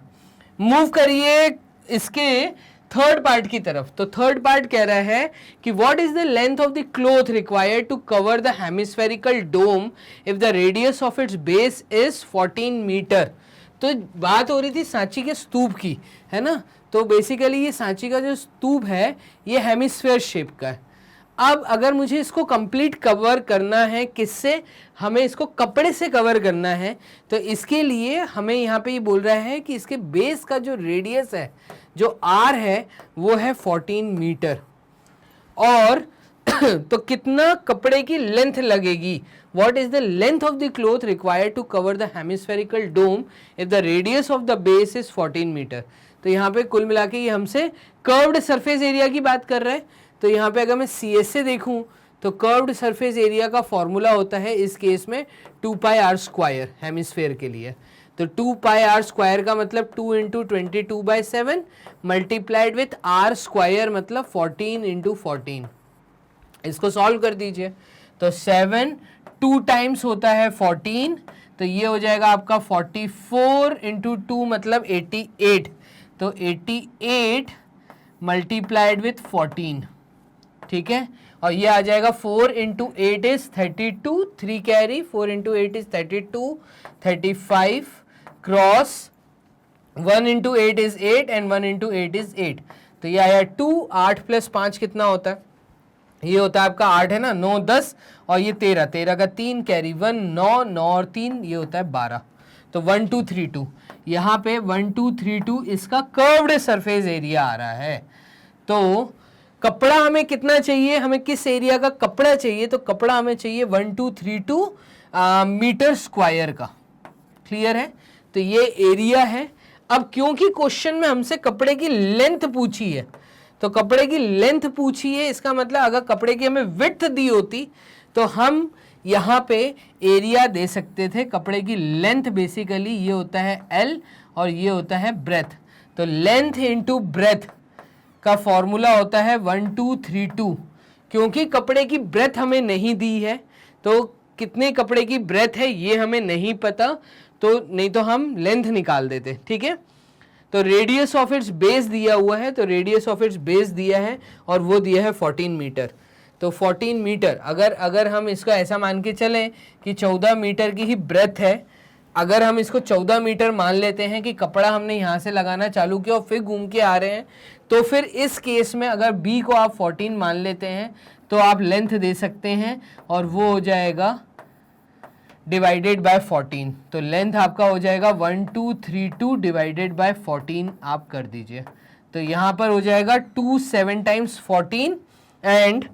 मूव करिए इसके थर्ड पार्ट की तरफ। तो थर्ड पार्ट कह रहा है कि what is the length of the cloth required to cover the hemispherical dome if the radius of its base is 14 metre. तो बात हो रही थी सांची के स्तूप की, है ना। तो बेसिकली ये सांची का जो स्तूप है ये हेमिस्फेयर शेप का है। अब अगर मुझे इसको कंप्लीट कवर करना है, किससे, हमें इसको कपड़े से कवर करना है, तो इसके लिए हमें यहाँ पे ये बोल रहा है कि इसके बेस का जो रेडियस है, जो आर है, वो है 14 मीटर। और तो कितना कपड़े की लेंथ लगेगी, what is the length of the cloth required to cover the hemispherical dome if the radius of the base is 14 metre. तो यहाँ पे कुल मिला के ये हमसे कर्व्ड सरफेस एरिया की बात कर रहे हैं। तो यहाँ पे अगर मैं CS से देखूं तो कर्व्ड सरफेस एरिया का फॉर्मूला होता है इस केस में 2 पाई आर स्क्वायर हेमिस्फेयर के लिए। तो 2 पाई आर स्क्वायर का मतलब 2 into 22/7 multiplied with R square मतलब 14 इंटू 14। इसको सॉल्व कर दीजिए। तो 7 2 टाइम्स होता है 14, तो ये हो जाएगा आपका 44 इंटू 2 मतलब 88। तो 88 मल्टीप्लाइड विथ 14, ठीक है। और ये आ जाएगा 4 into 8 is 32, 3 carry, 4 into 8 is 32, 35 cross 1 into 8 is 8 and 1 into 8 is 8। तो ये आया 2, 8 + 5 कितना होता है, ये होता है आपका 8 है ना, 9 10 और ये 13, 13 का 3 कैरी 1 9, 9 और 3 ये होता है 12। तो 1232, यहाँ पे 1232 इसका कर्व्ड सरफेस एरिया आ रहा है। तो कपड़ा हमें कितना चाहिए, हमें किस एरिया का कपड़ा चाहिए, तो कपड़ा हमें चाहिए 1232 मीटर स्क्वायर का। क्लियर है? तो ये एरिया है। अब क्योंकि क्वेश्चन में हमसे कपड़े की लेंथ पूछी है, तो कपड़े की लेंथ पूछी है, इसका मतलब अगर कपड़े की हमें विड्थ दी होती तो हम यहाँ पे एरिया दे सकते थे। कपड़े की लेंथ बेसिकली ये होता है L और ये होता है ब्रेथ। तो लेंथ इंटू ब्रेथ का फॉर्मूला होता है 1232। क्योंकि कपड़े की ब्रेथ हमें नहीं दी है, तो कितने कपड़े की ब्रेथ है ये हमें नहीं पता, तो नहीं तो हम लेंथ निकाल देते। ठीक है, तो रेडियस ऑफ इट्स बेस दिया हुआ है, तो रेडियस ऑफ इट्स बेस दिया है और वो दिया है 14 मीटर। तो 14 मीटर अगर हम इसको ऐसा मान के चलें कि 14 मीटर की ही ब्रेथ है, अगर हम इसको 14 मीटर मान लेते हैं कि कपड़ा हमने यहाँ से लगाना चालू किया और फिर घूम के आ रहे हैं, तो फिर इस केस में अगर B को आप 14 मान लेते हैं तो आप लेंथ दे सकते हैं और वो हो जाएगा डिवाइडेड बाय 14। तो लेंथ आपका हो जाएगा 1232 डिवाइडेड बाय 14 आप कर दीजिए। तो यहाँ पर हो जाएगा 2 7 times 14 and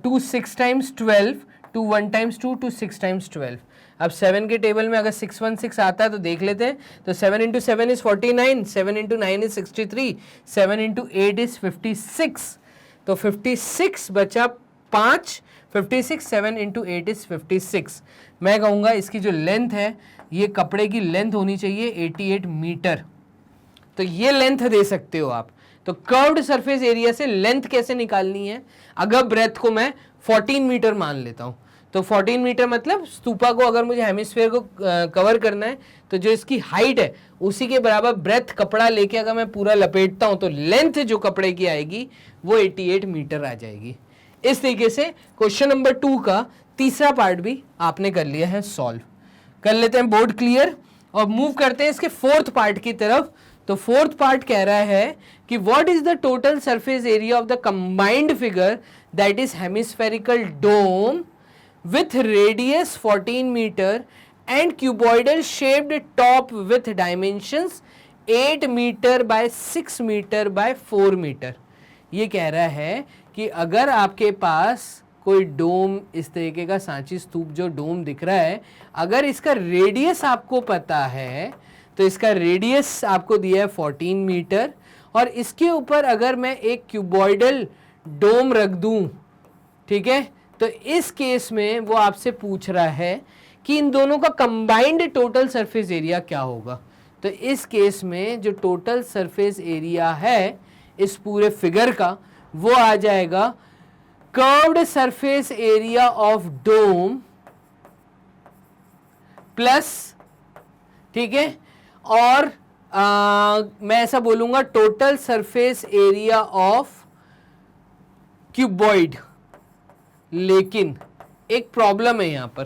2 6 times 12, 2 1 times 2, 2 6 times 12। अब 7 के टेबल में अगर 616 आता है तो देख लेते हैं। तो 7 into 7 is 49, 7 into 9 is 63, 7 into 8 is 56। तो 56 बचा 5, 56, 7 इंटू 8 इज 56। मैं कहूँगा इसकी जो लेंथ है, ये कपड़े की लेंथ होनी चाहिए 88 मीटर। तो ये लेंथ दे सकते हो आप। तो कर्व्ड सरफेस एरिया से लेंथ कैसे निकालनी है, अगर ब्रेथ को मैं 14 मीटर मान लेता हूँ, तो 14 मीटर मतलब स्तूपा को अगर मुझे हेमिस्फीयर को कवर करना है, तो जो इसकी हाइट है उसी के बराबर ब्रेथ कपड़ा लेके अगर मैं पूरा लपेटता हूँ, तो लेंथ जो कपड़े की आएगी वो 88 मीटर आ जाएगी। इस तरीके से क्वेश्चन नंबर 2 का तीसरा पार्ट भी आपने कर लिया है सॉल्व। कर लेते हैं बोर्ड क्लियर और मूव करते हैं इसके फोर्थ पार्ट की तरफ। तो फोर्थ पार्ट कह रहा है कि what is the total surface area of the combined figure that is hemispherical dome with radius 14 meter and cuboidal shaped top with dimensions 8 meter by 6 meter by 4 meter। ये कह रहा है कि अगर आपके पास कोई डोम, इस तरीके का सांची स्तूप जो डोम दिख रहा है, अगर इसका रेडियस आपको पता है, तो इसका रेडियस आपको दिया है 14 मीटर और इसके ऊपर अगर मैं एक क्यूबॉइडल डोम रख दूं, ठीक है, तो इस केस में वो आपसे पूछ रहा है कि इन दोनों का कंबाइंड टोटल सरफेस एरिया क्या होगा। तो इस केस में जो टोटल सरफेस एरिया है इस पूरे फिगर का, वो आ जाएगा curved surface area of dome plus, ठीक है, और मैं ऐसा बोलूंगा total surface area of cuboid. लेकिन एक प्रॉब्लम है यहाँ पर।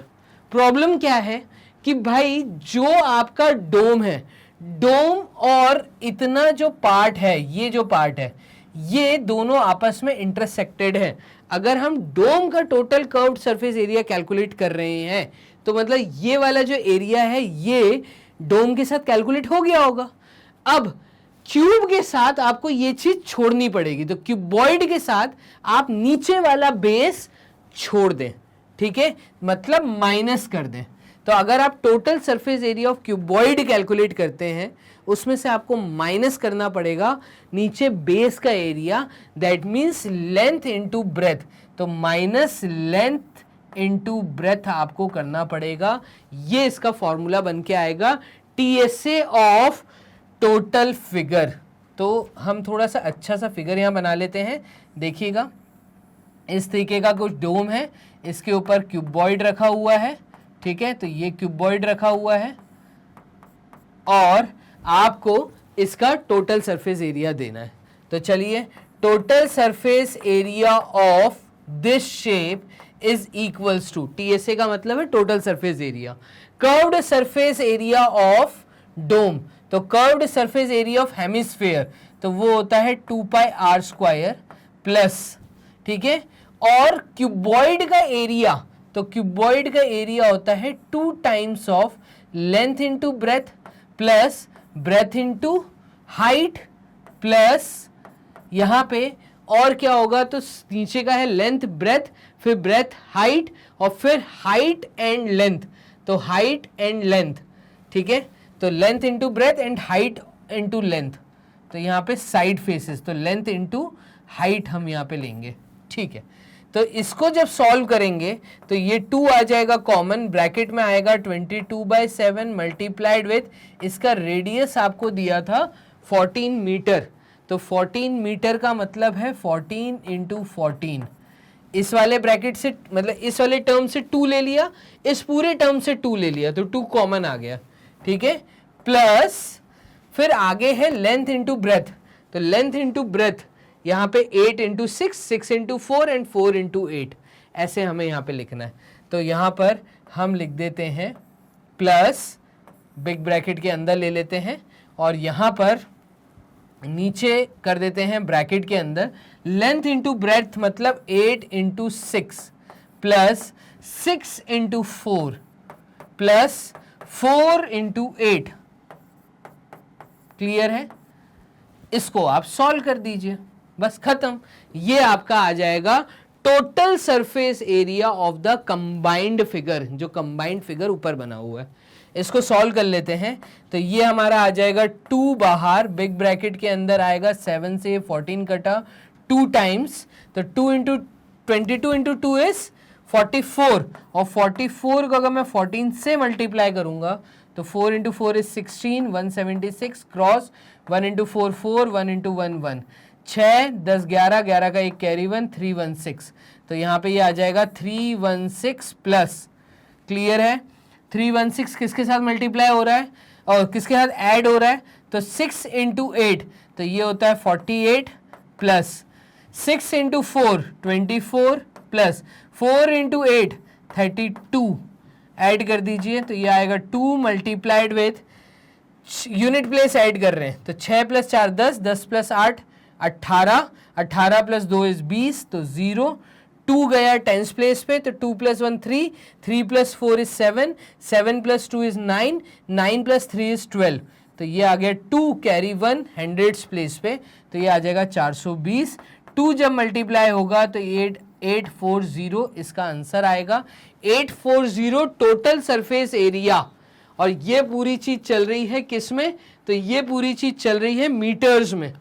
प्रॉब्लम क्या है कि भाई जो आपका डोम है, डोम और इतना जो पार्ट है, ये जो पार्ट है, ये दोनों आपस में इंटरसेक्टेड है। अगर हम डोम का total curved surface area calculate कर रहे हैं, तो मतलब ये वाला जो एरिया है ये डोम के साथ कैलकुलेट हो गया होगा। अब क्यूब के साथ आपको ये चीज छोड़नी पड़ेगी, तो क्यूबॉइड के साथ आप नीचे वाला बेस छोड़ दें, ठीक है, मतलब माइनस कर दें। तो अगर आप total surface area of cuboid calculate करते हैं, उसमें से आपको माइनस करना पड़ेगा नीचे बेस का area, that means length into breadth. तो माइनस लेंथ इनटू ब्रेथ आपको करना पड़ेगा। ये इसका फॉर्मूला बन के आएगा टीएसए ऑफ टोटल फिगर। तो हम थोड़ा सा अच्छा सा फिगर यहां बना लेते हैं। देखिएगा, इस तरीके का कुछ डोम है, इसके ऊपर क्यूबॉइड रखा हुआ है, ठीक है, तो ये क्यूबॉइड रखा हुआ है और आपको इसका टोटल सरफेस एरिया देना है। तो चलिए, total surface area of this shape is equals to, TSA का मतलब है total surface area, curved surface area of dome. तो curved surface area of hemisphere, तो वो होता है 2 पाई आर स्क्वायर प्लस, ठीक है, और क्यूबॉइड का एरिया, तो क्यूबॉइड का एरिया होता है 2 times of length into breadth plus breadth into height plus यहाँ पे और क्या होगा, तो नीचे का है लेंथ ब्रेथ, फिर ब्रेथ हाइट और फिर हाइट एंड लेंथ, तो हाइट एंड लेंथ, ठीक है। तो length into breadth and height into length, तो यहाँ पे साइड फेसेस, तो लेंथ इंटू हाइट हम यहाँ पे लेंगे, ठीक है। तो इसको जब सॉल्व करेंगे तो ये 2 आ जाएगा कॉमन, ब्रैकेट में आएगा 22/7 मल्टीप्लाइड विथ इसका रेडियस आपको दिया था 14 मीटर, तो 14 मीटर का मतलब है 14 इंटू 14। इस वाले ब्रैकेट से मतलब इस वाले टर्म से 2 ले लिया, इस पूरे टर्म से 2 ले लिया, तो 2 कॉमन आ गया, ठीक है। प्लस फिर आगे है लेंथ इंटू ब्रेथ, तो लेंथ इंटू ब्रेथ यहाँ पे 8 इंटू 6, 6 इंटू 4 एंड 4 इंटू 8, ऐसे हमें यहाँ पे लिखना है। तो यहाँ पर हम लिख देते हैं प्लस बिग ब्रैकेट के अंदर ले लेते हैं और यहाँ पर नीचे कर देते हैं ब्रैकेट के अंदर लेंथ इंटू ब्रेथ मतलब 8 into 6 plus 6 into 4 plus 4 into 8। Clear है? इसको आप सॉल्व कर दीजिए, बस खत्म। ये आपका आ जाएगा total surface area of the combined figure, जो कंबाइंड फिगर ऊपर बना हुआ है। इसको सॉल्व कर लेते हैं, तो ये हमारा आ जाएगा 2 बाहर, बिग ब्रैकेट के अंदर आएगा 7 से 14 कटा 2 टाइम्स, तो 2 इंटू 22 इंटू 2 इज 44 और 44 को अगर मैं 14 से मल्टीप्लाई करूंगा तो 4 into 4 is 16, 176 cross 1 into 4 4, 1 into 1 1, 6 10 11, 11 का एक कैरी 1, 316। तो यहाँ पे ये आ जाएगा 316 प्लस, क्लियर है? 316 किसके साथ मल्टीप्लाई हो रहा है और किसके साथ ऐड हो रहा है, तो 6 इंटू 8, तो ये होता है 48 plus 6 into 4 24 plus 4 into 8 32, add कर दीजिए तो ये आएगा 2 multiplied with unit place add कर रहे हैं, तो 6 प्लस 4 10, 10 प्लस 8 18, 18 प्लस 2 इज 20, तो 0, 2 गया टेंस प्लेस पे, तो 2 plus 1 3, 3 plus 4 is 7, 7 plus 2 is 9, 9 plus 3 is 12, तो ये आ गया 2 कैरी 1 हंड्रेड्स प्लेस पे, तो ये आ जाएगा 420। 2 जब मल्टीप्लाई होगा तो 840 इसका आंसर आएगा। 840 टोटल सरफेस एरिया, और ये पूरी चीज चल रही है किस में, तो ये पूरी चीज चल रही है मीटर्स में,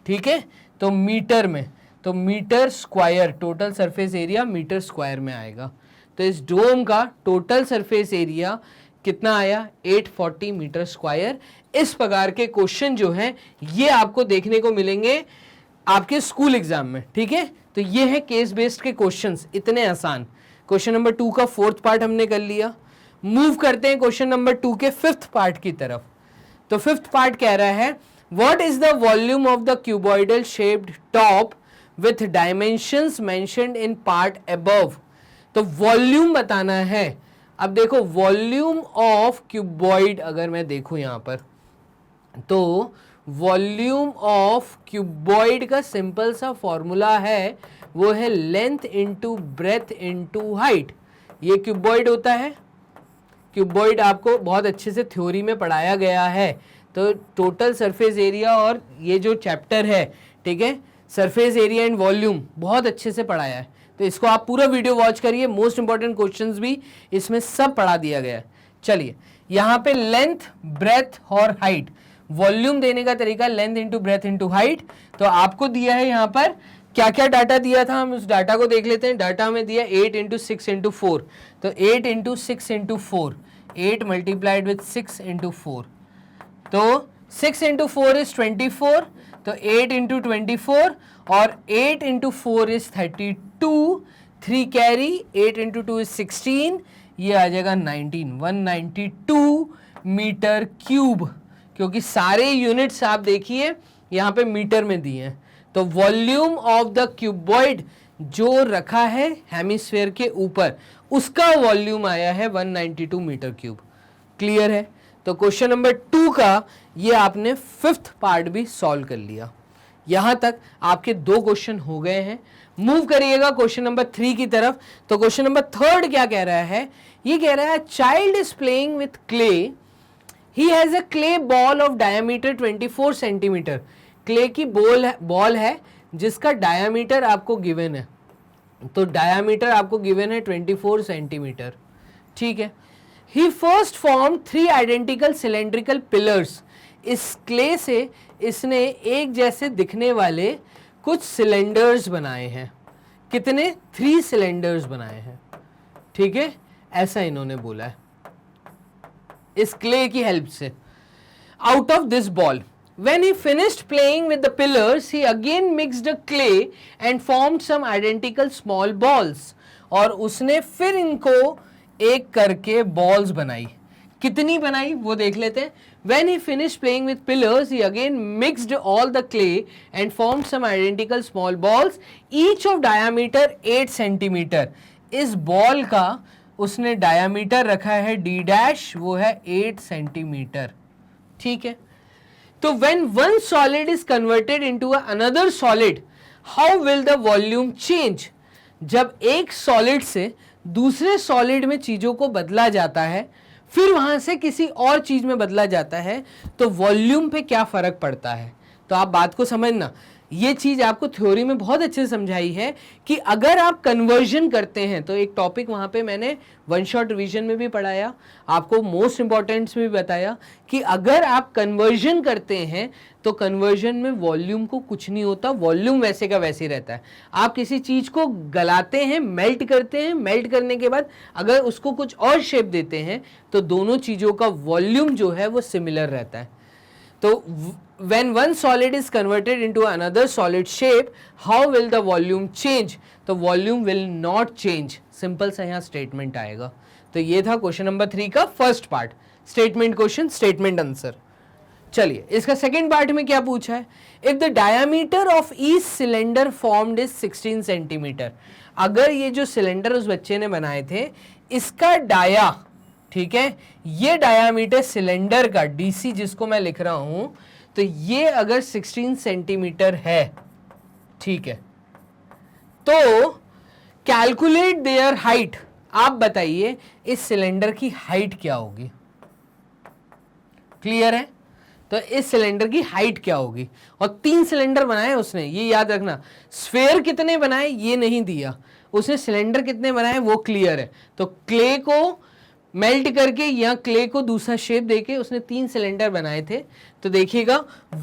ठीक है। तो मीटर में, तो metre square, total surface area metre square में आएगा। तो इस डोम का टोटल सरफेस एरिया कितना आया, 840 मीटर स्क्वायर। इस प्रकार के क्वेश्चन जो हैं ये आपको देखने को मिलेंगे आपके स्कूल एग्जाम में, ठीक है। तो ये है केस बेस्ड के क्वेश्चंस, इतने आसान। क्वेश्चन नंबर 2 का 4th पार्ट हमने कर लिया। मूव करते हैं क्वेश्चन नंबर 2 के 5th पार्ट की तरफ। तो 5th पार्ट कह रहा है what is the volume of the cuboidal shaped top width dimensions mentioned in part above. तो वॉल्यूम बताना है। अब देखो वॉल्यूम ऑफ क्यूबॉइड अगर मैं देखूं यहां पर, तो वॉल्यूम ऑफ क्यूबॉइड का सिंपल सा फॉर्मूला है, वो है length into breadth into height. ये क्यूबॉइड होता है। क्यूबॉइड आपको बहुत अच्छे से थ्योरी में पढ़ाया गया है। तो टोटल सरफेस एरिया और ये जो चैप्टर है, ठीक है, सरफेस एरिया एंड वॉल्यूम बहुत अच्छे से पढ़ाया है। तो इसको आप पूरा वीडियो वॉच करिए, मोस्ट इंपॉर्टेंट क्वेश्चंस भी इसमें सब पढ़ा दिया गया है। चलिए यहाँ पे लेंथ ब्रेथ और हाइट, वॉल्यूम देने का तरीका length into breadth into height. तो आपको दिया है यहाँ पर क्या क्या डाटा दिया था, हम उस डाटा को देख लेते हैं। डाटा हमें दिया 8 इंटू 6 इंटू 4, तो 8 into 6 into 4, 8 multiplied with 6 into 4, तो 6 इंटू 4 इज 24, तो 8 इंटू 24 और 8 into 4 is 32, 3 carry, 8 into 2 is 16, ये आ जाएगा 19, 192 मीटर क्यूब, क्योंकि सारे यूनिट्स आप देखिए यहाँ पे मीटर में दिए हैं। तो वॉल्यूम ऑफ द क्यूबॉइड जो रखा है हेमिस्फेयर के ऊपर, उसका वॉल्यूम आया है 192 मीटर क्यूब। क्लियर है? तो क्वेश्चन नंबर 2 का ये आपने 5th पार्ट भी सॉल्व कर लिया। यहां तक आपके 2 क्वेश्चन हो गए हैं। मूव करिएगा क्वेश्चन नंबर 3 की तरफ। तो क्वेश्चन नंबर 3 क्या कह रहा है, ये कह रहा है child is playing with clay, he has a clay ball of diameter 24 centimetre. Clay की बॉल है जिसका डायमीटर आपको गिवन है, तो डायमीटर आपको गिवन है 24 सेंटीमीटर, ठीक है। He first form 3 identical cylindrical pillars, इस क्ले से इसने एक जैसे दिखने वाले कुछ सिलेंडर्स बनाए हैं। कितने? 3 सिलेंडर्स बनाए हैं, ठीक है, ऐसा इन्होंने बोला है इस क्ले की हेल्प से। Out of this ball, when he finished playing with the pillars, he again mixed the clay and formed some identical small balls, और उसने फिर इनको एक करके बॉल्स बनाई। कितनी बनाई वो देख लेते हैं। When he finished playing with pillars, he again mixed all the clay and formed some identical small balls, each of diameter 8 centimetre. इस बॉल का उसने डायमीटर रखा है d', वो है 8 सेंटीमीटर, ठीक है। तो when one solid is converted into another solid, how will the volume change? जब एक सॉलिड से दूसरे सॉलिड में चीजों को बदला जाता है, फिर वहां से किसी और चीज में बदला जाता है, तो वॉल्यूम पे क्या फर्क पड़ता है। तो आप बात को समझना, ये चीज आपको थ्योरी में बहुत अच्छे से समझाई है कि अगर आप कन्वर्जन करते हैं, तो एक टॉपिक वहां पे मैंने वन शॉट रिवीजन में भी पढ़ाया, आपको मोस्ट इंपॉर्टेंट्स में भी बताया कि अगर आप कन्वर्जन करते हैं तो कन्वर्जन में वॉल्यूम को कुछ नहीं होता, वॉल्यूम वैसे का वैसे ही रहता है। आप किसी चीज को गलाते हैं, मेल्ट करते हैं, मेल्ट करने के बाद अगर उसको कुछ और शेप देते हैं तो दोनों चीजों का वॉल्यूम जो है वो सिमिलर रहता है। तो when one solid is converted into another solid shape, how will the volume change? तो volume will not change। Simple सा यहाँ स्टेटमेंट आएगा। तो ये था क्वेश्चन नंबर 3 का first part, statement question, statement answer. चलिए इसका सेकेंड पार्ट में क्या पूछा है, if the diameter of each cylinder formed is 16 centimetre. अगर ये जो सिलेंडर उस बच्चे ने बनाए थे, इसका डाया, ठीक है, ये डायामीटर सिलेंडर का डीसी जिसको मैं लिख रहा हूं, तो ये अगर 16 सेंटीमीटर है, ठीक है, तो कैलकुलेट देयर हाइट। आप बताइए इस सिलेंडर की हाइट क्या होगी। क्लियर है? तो इस सिलेंडर की हाइट क्या होगी। और 3 सिलेंडर बनाए उसने, ये याद रखना। स्फेयर कितने बनाए ये नहीं दिया, उसने सिलेंडर कितने बनाए वो क्लियर है। तो क्ले को मेल्ट करके या क्ले को दूसरा शेप देके उसने 3 सिलेंडर बनाए थे। तो देखिएगा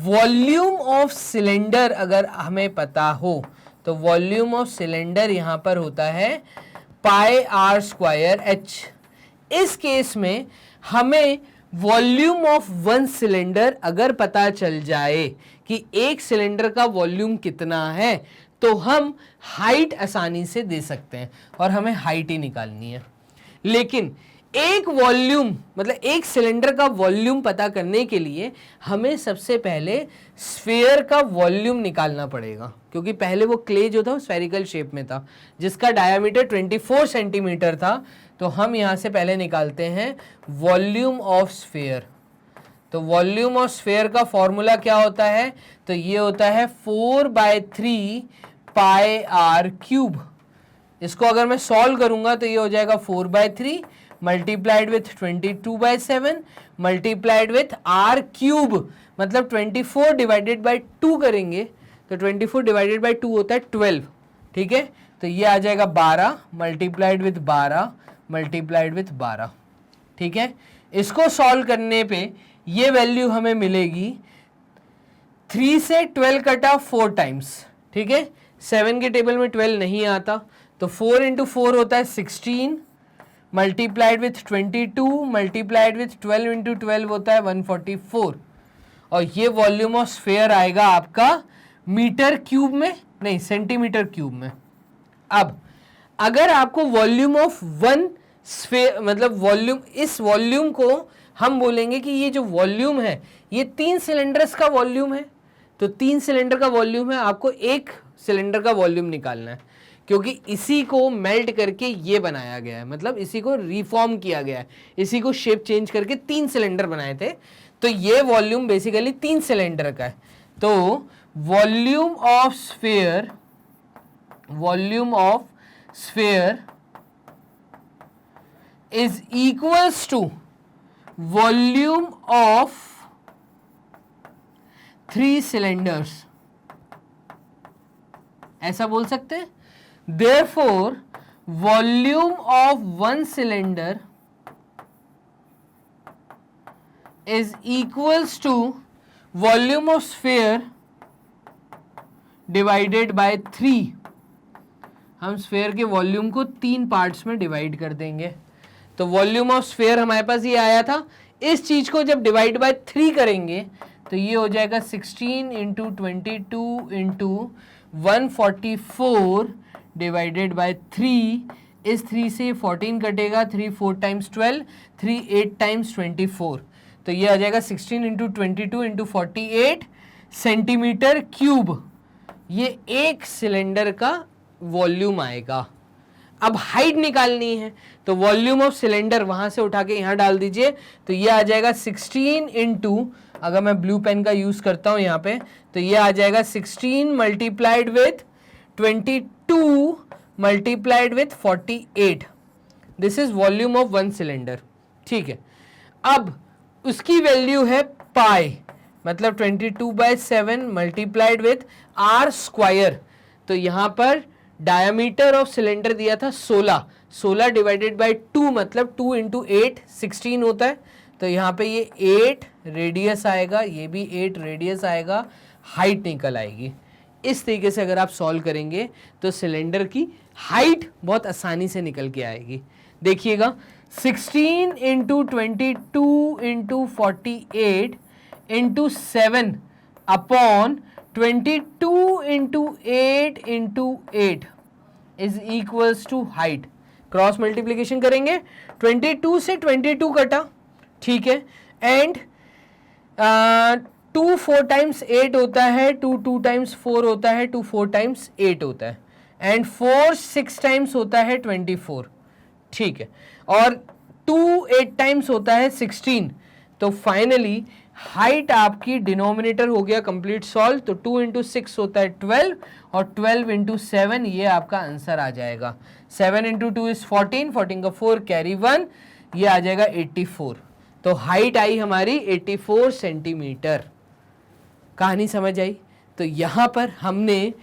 वॉल्यूम ऑफ सिलेंडर अगर हमें पता हो तो वॉल्यूम ऑफ सिलेंडर यहां पर होता है πr²h। इस केस में हमें वॉल्यूम ऑफ 1 सिलेंडर अगर पता चल जाए कि एक सिलेंडर का वॉल्यूम कितना है, तो हम हाइट आसानी से दे सकते हैं और हमें हाइट ही निकालनी है। लेकिन एक वॉल्यूम मतलब एक सिलेंडर का वॉल्यूम पता करने के लिए हमें सबसे पहले स्फीयर का वॉल्यूम निकालना पड़ेगा, क्योंकि पहले वो क्ले जो था स्फेरिकल शेप में था जिसका डायमीटर 24 सेंटीमीटर था। तो हम यहां से पहले निकालते हैं वॉल्यूम ऑफ स्फीयर। तो वॉल्यूम ऑफ स्फीयर का फॉर्मूला क्या होता है, तो ये होता है 4/3 πr³। इसको अगर मैं सॉल्व करूंगा तो ये हो जाएगा 4/3 multiplied with 22/7 multiplied with r³, मतलब 24 डिवाइडेड बाई 2 करेंगे तो 24 डिवाइडेड बाई 2 होता है 12, ठीक है। तो ये आ जाएगा 12 मल्टीप्लाइड विथ 12 मल्टीप्लाइड विथ 12, ठीक है। इसको सॉल्व करने पे ये वैल्यू हमें मिलेगी 3 से 12 कटा 4 टाइम्स, ठीक है। 7 के टेबल में 12 नहीं आता, तो 4 इंटू 4 होता है 16 multiplied with 22 multiplied with 12 into 12 होता है 144। और ये वॉल्यूम ऑफ स्फीयर आएगा आपका मीटर क्यूब में, नहीं सेंटीमीटर क्यूब में। अब अगर आपको वॉल्यूम ऑफ 1 स्फीयर मतलब वॉल्यूम, इस वॉल्यूम को हम बोलेंगे कि ये जो वॉल्यूम है ये 3 सिलेंडर्स का वॉल्यूम है। तो 3 सिलेंडर का वॉल्यूम है, आपको एक सिलेंडर का वॉल्यूम निकालना है, क्योंकि इसी को मेल्ट करके ये बनाया गया है, मतलब इसी को रिफॉर्म किया गया है, इसी को शेप चेंज करके 3 सिलेंडर बनाए थे। तो ये वॉल्यूम बेसिकली 3 सिलेंडर का है। तो volume of sphere, volume of sphere is equals to volume of 3 cylinders, ऐसा बोल सकते हैं। Therefore volume of 1 cylinder is equals to volume of sphere divided by 3। हम स्फीयर के वॉल्यूम को 3 पार्ट्स में डिवाइड कर देंगे। तो वॉल्यूम ऑफ स्फीयर हमारे पास ये आया था, इस चीज को जब डिवाइड बाय 3 करेंगे तो ये हो जाएगा 16 इंटू 22 इंटू 144 डिवाइडेड बाय 3। इस 3 से 14 कटेगा, 3 4 टाइम्स 12, 3 8 टाइम्स 24, तो ये आ जाएगा 16 इंटू 22 इंटू 48 सेंटीमीटर क्यूब। ये एक सिलेंडर का वॉल्यूम आएगा। अब हाइट निकालनी है तो वॉल्यूम ऑफ सिलेंडर वहां से उठा के यहां डाल दीजिए, तो ये आ जाएगा 16 इंटू, अगर मैं ब्लू पेन का यूज करता हूं यहां पे, तो ये आ जाएगा 16 multiplied with 22 multiplied with 48। This is volume of 1 cylinder. ठीक है, अब उसकी वैल्यू है पाई, मतलब 22/7 मल्टीप्लाइड विथ आर स्क्वायर। तो यहां पर डायमीटर ऑफ सिलेंडर दिया था 16, 16 डिवाइडेड बाय 2 मतलब 2 इंटू 8 16 होता है। तो यहाँ पे ये 8 रेडियस आएगा, ये भी 8 रेडियस आएगा, हाइट निकल आएगी। इस तरीके से अगर आप सॉल्व करेंगे तो सिलेंडर की हाइट बहुत आसानी से निकल के आएगी। देखिएगा 16 into 22 into 48 into 7 upon 22 into 8 into 8 is equals to height. Cross multiplication करेंगे, 22 से 22 कटा, ठीक है, एंड 2 4 टाइम्स 8 होता है, 2 2 टाइम्स 4 होता है, 2 4 टाइम्स 8 होता है, एंड 4 6 टाइम्स होता है 24, ठीक है, और 2 8 टाइम्स होता है 16। तो फाइनली हाइट आपकी डिनोमिनेटर हो गया कंप्लीट सॉल्व, तो 2 इंटू 6 होता है 12 और 12 इंटू 7 ये आपका आंसर आ जाएगा। 7 इंटू 2 इज 14, 14 का 4 कैरी 1, ये आ जाएगा 84। तो हाइट आई हमारी 84 सेंटीमीटर। कहानी समझ आई? तो यहाँ पर हमने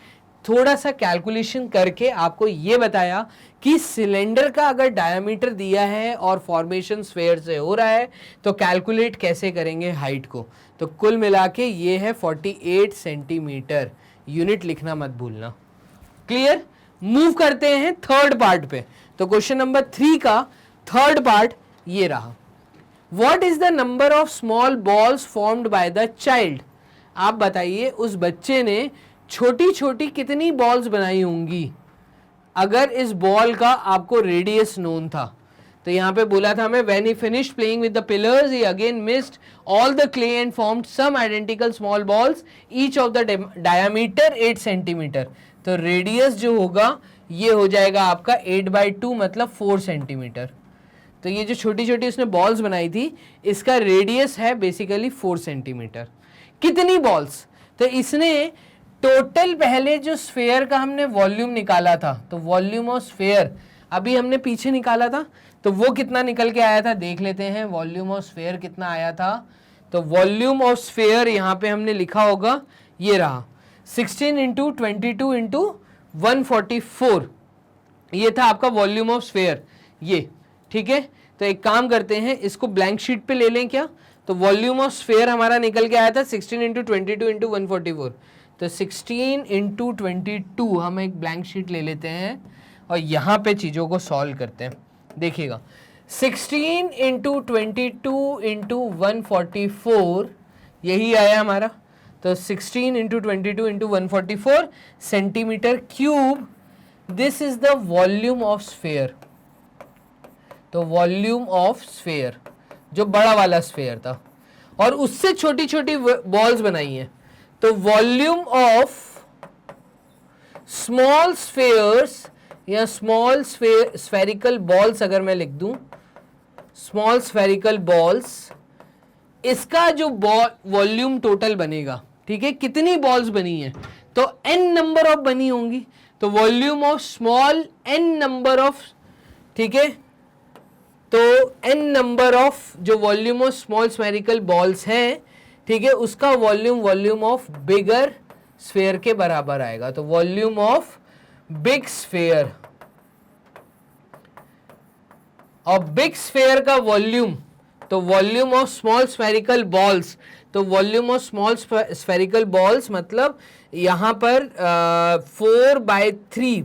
थोड़ा सा कैलकुलेशन करके आपको ये बताया कि सिलेंडर का अगर डायमीटर दिया है और फॉर्मेशन स्फीयर से हो रहा है तो कैलकुलेट कैसे करेंगे हाइट को। तो कुल मिला के ये है 48 सेंटीमीटर। यूनिट लिखना मत भूलना। क्लियर? मूव करते हैं थर्ड पार्ट पे। तो क्वेश्चन नंबर 3 का थर्ड पार्ट ये रहा। What is the number of small balls formed by the child? आप बताइए उस बच्चे ने छोटी छोटी कितनी बॉल्स बनाई होंगी अगर इस बॉल का आपको रेडियस नोन था। तो यहाँ पे बोला था हमें when he finished playing with the pillars he again mixed all the clay and formed some identical small balls each of the diameter 8 centimetre. तो रेडियस जो होगा ये हो जाएगा आपका 8/2 मतलब 4 सेंटीमीटर। तो ये जो छोटी छोटी उसने बॉल्स बनाई थी इसका रेडियस है बेसिकली 4 सेंटीमीटर। कितनी बॉल्स? तो इसने टोटल पहले जो स्फीयर का हमने वॉल्यूम निकाला था, तो वॉल्यूम ऑफ स्फीयर अभी हमने पीछे निकाला था, तो वो कितना निकल के आया था देख लेते हैं। वॉल्यूम ऑफ स्फीयर कितना आया था? तो वॉल्यूम ऑफ स्फीयर यहाँ पे हमने लिखा होगा, ये रहा 16 इंटू 22 इंटू 144, ये था आपका वॉल्यूम ऑफ स्फीयर ये। ठीक है, तो एक काम करते हैं इसको ब्लैंक शीट पे ले लें क्या? तो वॉल्यूम ऑफ स्फीयर हमारा निकल के आया था 16 इंटू 22 इंटू 144। तो 16 इंटू 22 हम एक ब्लैंक शीट ले लेते हैं और यहाँ पे चीज़ों को सॉल्व करते हैं। देखिएगा 16 इंटू 22 इंटू 144 यही आया हमारा। तो 16 into 22 into 144 centimetre cube. This is the volume of sphere. तो वॉल्यूम ऑफ स्फीयर जो बड़ा वाला स्फीयर था और उससे छोटी छोटी बॉल्स बनाई हैं, तो वॉल्यूम ऑफ स्मॉल स्फीयर्स या स्मॉल स्फेरिकल बॉल्स अगर मैं लिख दूं, स्मॉल स्फेरिकल बॉल्स, इसका जो वॉल्यूम टोटल बनेगा, ठीक है, कितनी बॉल्स बनी है? तो n नंबर ऑफ बनी होंगी। तो volume of small n number of, ठीक है, तो n नंबर ऑफ जो volume of small spherical balls हैं, ठीक है, उसका वॉल्यूम ऑफ बिगर स्फेयर के बराबर आएगा। तो वॉल्यूम ऑफ बिग स्फेयर और बिग स्फेयर का वॉल्यूम, तो volume of small spherical balls, तो volume of small spherical balls मतलब यहां पर 4/3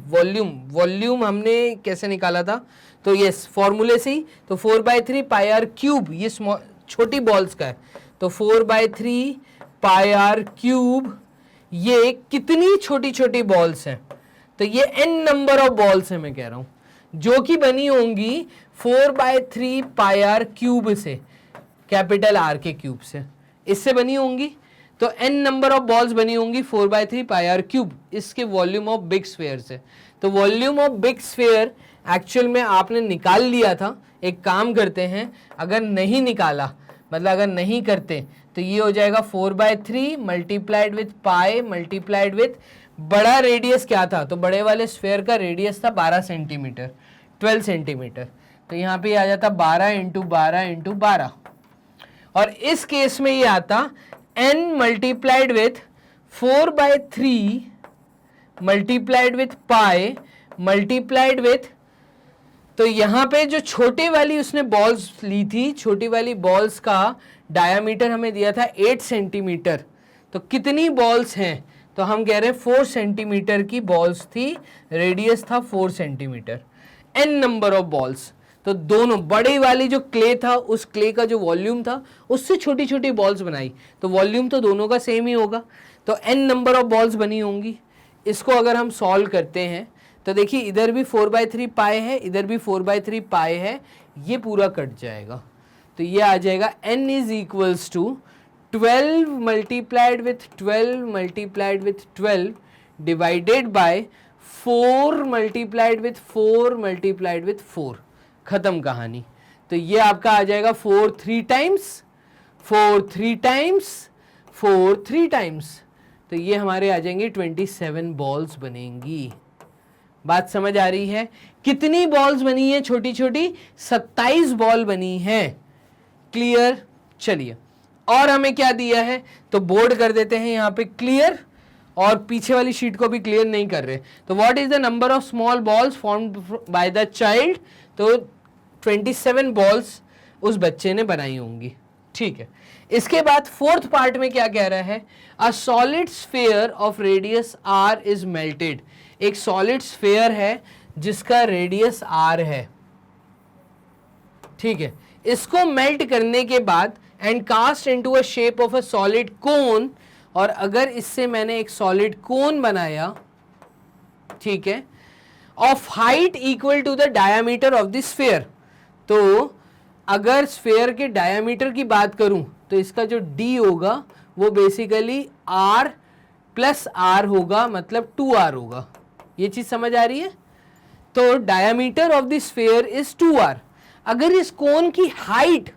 वॉल्यूम हमने कैसे निकाला था, तो यस फॉर्मूले से ही, तो 4/3 पाई आर क्यूब, ये छोटी बॉल्स का है, तो 4/3 पाई आर क्यूब, ये कितनी छोटी छोटी बॉल्स हैं, तो ये n नंबर ऑफ बॉल्स है मैं कह रहा हूं, जो कि बनी होंगी 4/3 पाई आर क्यूब से, कैपिटल आर के क्यूब से, इससे बनी होंगी। तो n नंबर ऑफ बॉल्स बनी होंगी 4/3 पाई आर क्यूब इसके वॉल्यूम ऑफ बिग स्फेयर से। तो volume of big sphere actual में आपने निकाल लिया था। एक काम करते हैं, अगर नहीं निकाला, मतलब अगर नहीं करते, तो ये हो जाएगा 4/3 multiplied with pi multiplied with बड़ा रेडियस क्या था, तो बड़े वाले स्फेयर का रेडियस था 12 सेंटीमीटर, 12 सेंटीमीटर, तो यहाँ पे आ जाता 12 इंटू 12 इंटू 12, और इस केस में ये आता n multiplied with 4/3 multiplied with pi multiplied with, तो यहाँ पे जो छोटे वाली उसने बॉल्स ली थी, छोटी वाली बॉल्स का डायामीटर हमें दिया था 8 सेंटीमीटर, तो कितनी बॉल्स हैं, तो हम कह रहे हैं 4 सेंटीमीटर की बॉल्स थी, रेडियस था 4 centimetre, n number of balls. तो दोनों बड़ी वाली जो क्ले था, उस क्ले का जो वॉल्यूम था उससे छोटी छोटी बॉल्स बनाई, तो वॉल्यूम तो दोनों का सेम ही होगा, तो n नंबर ऑफ बॉल्स बनी होंगी। इसको अगर हम सॉल्व करते हैं तो देखिए इधर भी 4/3 पाई है, इधर भी 4/3 पाई है, ये पूरा कट जाएगा, तो ये आ जाएगा n is equals to 12 multiplied with 12 multiplied with 12 divided by 4 multiplied with 4 multiplied with 4, खत्म कहानी। तो ये आपका आ जाएगा 4 3 टाइम्स 4 3 टाइम्स 4 3 टाइम्स, तो ये हमारे आ जाएंगे 27 बॉल्स बनेंगी। बात समझ आ रही है? कितनी बॉल्स बनी है छोटी छोटी? 27 बॉल बनी है। क्लियर? चलिए, और हमें क्या दिया है तो बोर्ड कर देते हैं यहाँ पे क्लियर, और पीछे वाली शीट को भी क्लियर नहीं कर रहे। तो what is the number of small balls formed by the child, तो 27 बॉल्स उस बच्चे ने बनाई होंगी। ठीक है, इसके बाद फोर्थ पार्ट में क्या कह रहा है, a solid sphere of radius R is melted. एक सॉलिड स्फेयर है जिसका रेडियस आर है, ठीक है, इसको मेल्ट करने के बाद and cast into a shape of a solid cone, और अगर इससे मैंने एक सॉलिड कोन बनाया, ठीक है, of height equal to the diameter of the sphere, तो अगर स्फेयर के डायामीटर की बात करूं तो इसका जो d होगा वो बेसिकली r प्लस r होगा, मतलब 2r होगा। ये चीज समझ आ रही है? तो diameter of the sphere is 2r। अगर इस कोन की हाइट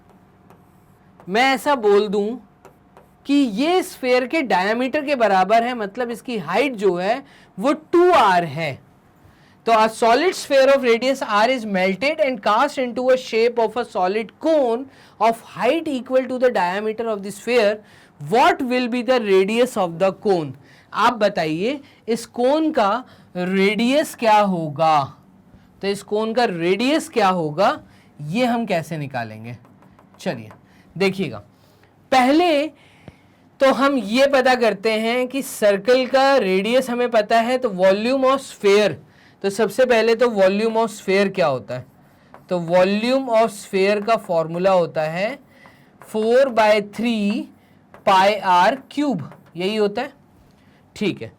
मैं ऐसा बोल दूं कि ये स्फेयर के डायामीटर के बराबर है, मतलब इसकी हाइट जो है वो 2r है, तो a solid sphere of radius r is melted and cast into a shape of a solid cone of height equal to the diameter of the sphere. What will be the radius of the cone? आप बताइए इस कोन का radius क्या होगा, तो इस कोन का radius क्या होगा ये हम कैसे निकालेंगे? चलिए देखिएगा, पहले तो हम ये पता करते हैं कि सर्कल का रेडियस हमें पता है, तो वॉल्यूम ऑफ स्फेयर, तो सबसे पहले तो वॉल्यूम ऑफ स्फेयर क्या होता है, तो वॉल्यूम ऑफ स्फेयर का फॉर्मूला होता है 4/3 पाई आर क्यूब, यही होता है। ठीक है,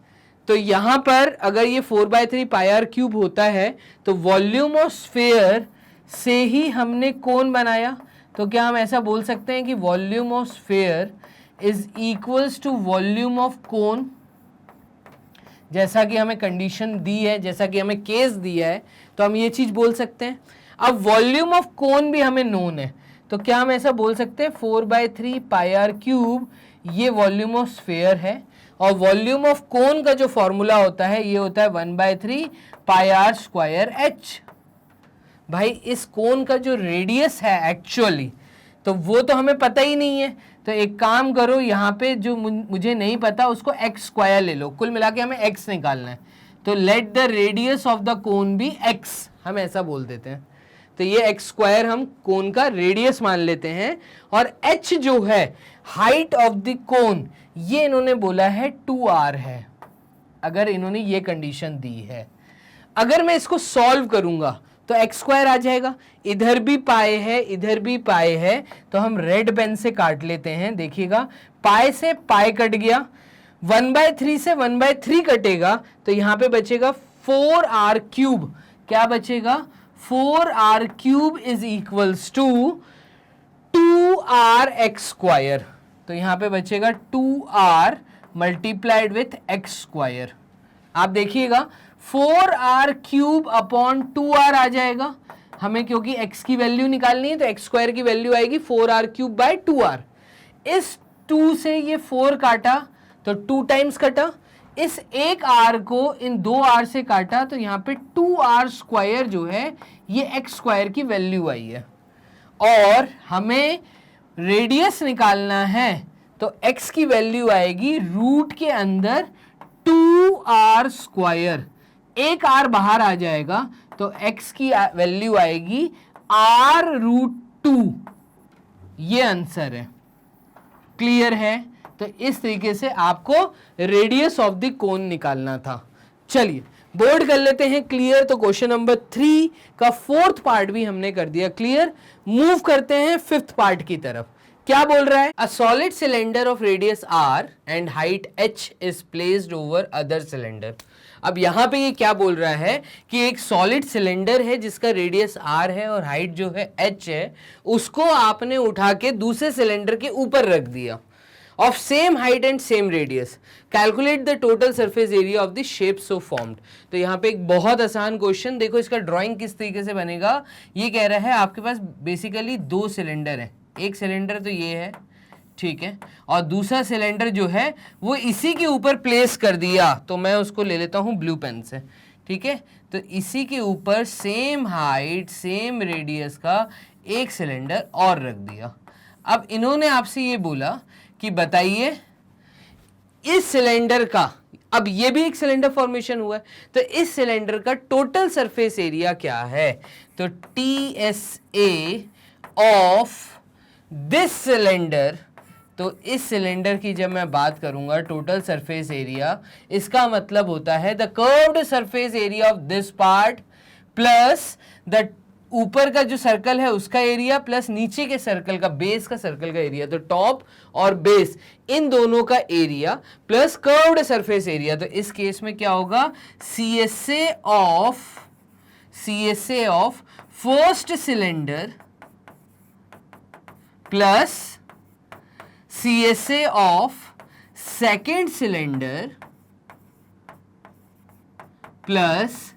तो यहां पर अगर ये 4/3 पाई आर क्यूब होता है तो वॉल्यूम ऑफ स्फेयर से ही हमने कोन बनाया, तो क्या हम ऐसा बोल सकते हैं कि volume of sphere is equals to volume of cone, जैसा कि हमें कंडीशन दी है, जैसा कि हमें केस दिया है, तो हम ये चीज बोल सकते हैं। अब वॉल्यूम ऑफ कोन भी हमें नोन है, तो क्या हम ऐसा बोल सकते हैं 4/3 पाई आर क्यूब ये वॉल्यूम ऑफ स्फेयर है, और वॉल्यूम ऑफ कोन का जो फॉर्मूला होता है ये होता है 1/3 पाई आर स्क्वायर एच। भाई इस कोन का जो रेडियस है एक्चुअली, तो वो तो हमें पता ही नहीं है। तो एक काम करो, यहाँ पे जो मुझे नहीं पता उसको एक्स स्क्वायर ले लो, कुल मिला के हमें एक्स निकालना है। तो let the radius of the cone be X, हम ऐसा बोल देते हैं। तो ये एक्स स्क्वायर हम कोन का रेडियस मान लेते हैं, और एच जो है हाइट ऑफ द कोन, ये इन्होंने बोला है 2r है, अगर इन्होंने ये कंडीशन दी है। अगर मैं इसको सॉल्व करूंगा तो एक्स स्क्वायर आ जाएगा, इधर भी पाए है इधर भी पाए है, तो हम रेड पेन से काट लेते हैं। देखिएगा पाए से पाए कट गया, 1/3 से 1/3 कटेगा, तो यहां पे बचेगा 4r क्यूब। क्या बचेगा? 4r cube is equals to 2r X square. तो यहां पे बचेगा 2r multiplied with x square. आप देखिएगा 4r क्यूब अपॉन 2r आ जाएगा हमें, क्योंकि x की वैल्यू निकालनी है, तो एक्स स्क्वायर की वैल्यू आएगी 4r क्यूब बाय 2r। इस 2 से ये 4 काटा तो 2 टाइम्स कटा, इस एक r को इन 2r से काटा, तो यहाँ पे 2r स्क्वायर जो है ये x स्क्वायर की वैल्यू आई है। और हमें रेडियस निकालना है, तो x की वैल्यू आएगी रूट के अंदर 2r स्क्वायर, एक r बाहर आ जाएगा, तो x की वैल्यू आएगी r√2। ये आंसर है। क्लियर है? तो इस तरीके से आपको रेडियस ऑफ द कोन निकालना था। चलिए बोर्ड कर लेते हैं क्लियर। तो क्वेश्चन नंबर 3 का 4th पार्ट भी हमने कर दिया क्लियर। मूव करते हैं 5th पार्ट की तरफ। क्या बोल रहा है? A solid cylinder of radius r and height h is placed over other cylinder. अब यहां पे ये क्या बोल रहा है कि एक सॉलिड सिलेंडर है जिसका रेडियस r है और हाइट जो है h है, उसको आपने उठा के दूसरे सिलेंडर के ऊपर रख दिया, of same height and same radius. Calculate the total surface area of the shape so formed. तो यहाँ पे एक बहुत आसान क्वेश्चन, देखो इसका ड्राइंग किस तरीके से बनेगा। ये कह रहा है आपके पास बेसिकली 2 सिलेंडर है, एक सिलेंडर तो ये है, ठीक है, और दूसरा सिलेंडर जो है वो इसी के ऊपर प्लेस कर दिया। तो मैं उसको ले लेता हूँ ब्लू पेन से, ठीक है। तो इसी के ऊपर सेम हाइट सेम रेडियस का एक सिलेंडर और रख दिया। अब इन्होंने आपसे ये बोला कि बताइए इस सिलेंडर का, अब ये भी एक सिलेंडर फॉर्मेशन हुआ है, तो इस सिलेंडर का टोटल सरफेस एरिया क्या है। तो TSA ऑफ दिस सिलेंडर, तो इस सिलेंडर की जब मैं बात करूंगा टोटल सरफेस एरिया, इसका मतलब होता है the curved surface area of this part plus the ऊपर का जो सर्कल है उसका एरिया प्लस नीचे के सर्कल का, बेस का सर्कल का एरिया। तो टॉप और बेस इन दोनों का area plus curved surface area. तो इस केस में क्या होगा? CSA of first cylinder plus CSA of second cylinder plus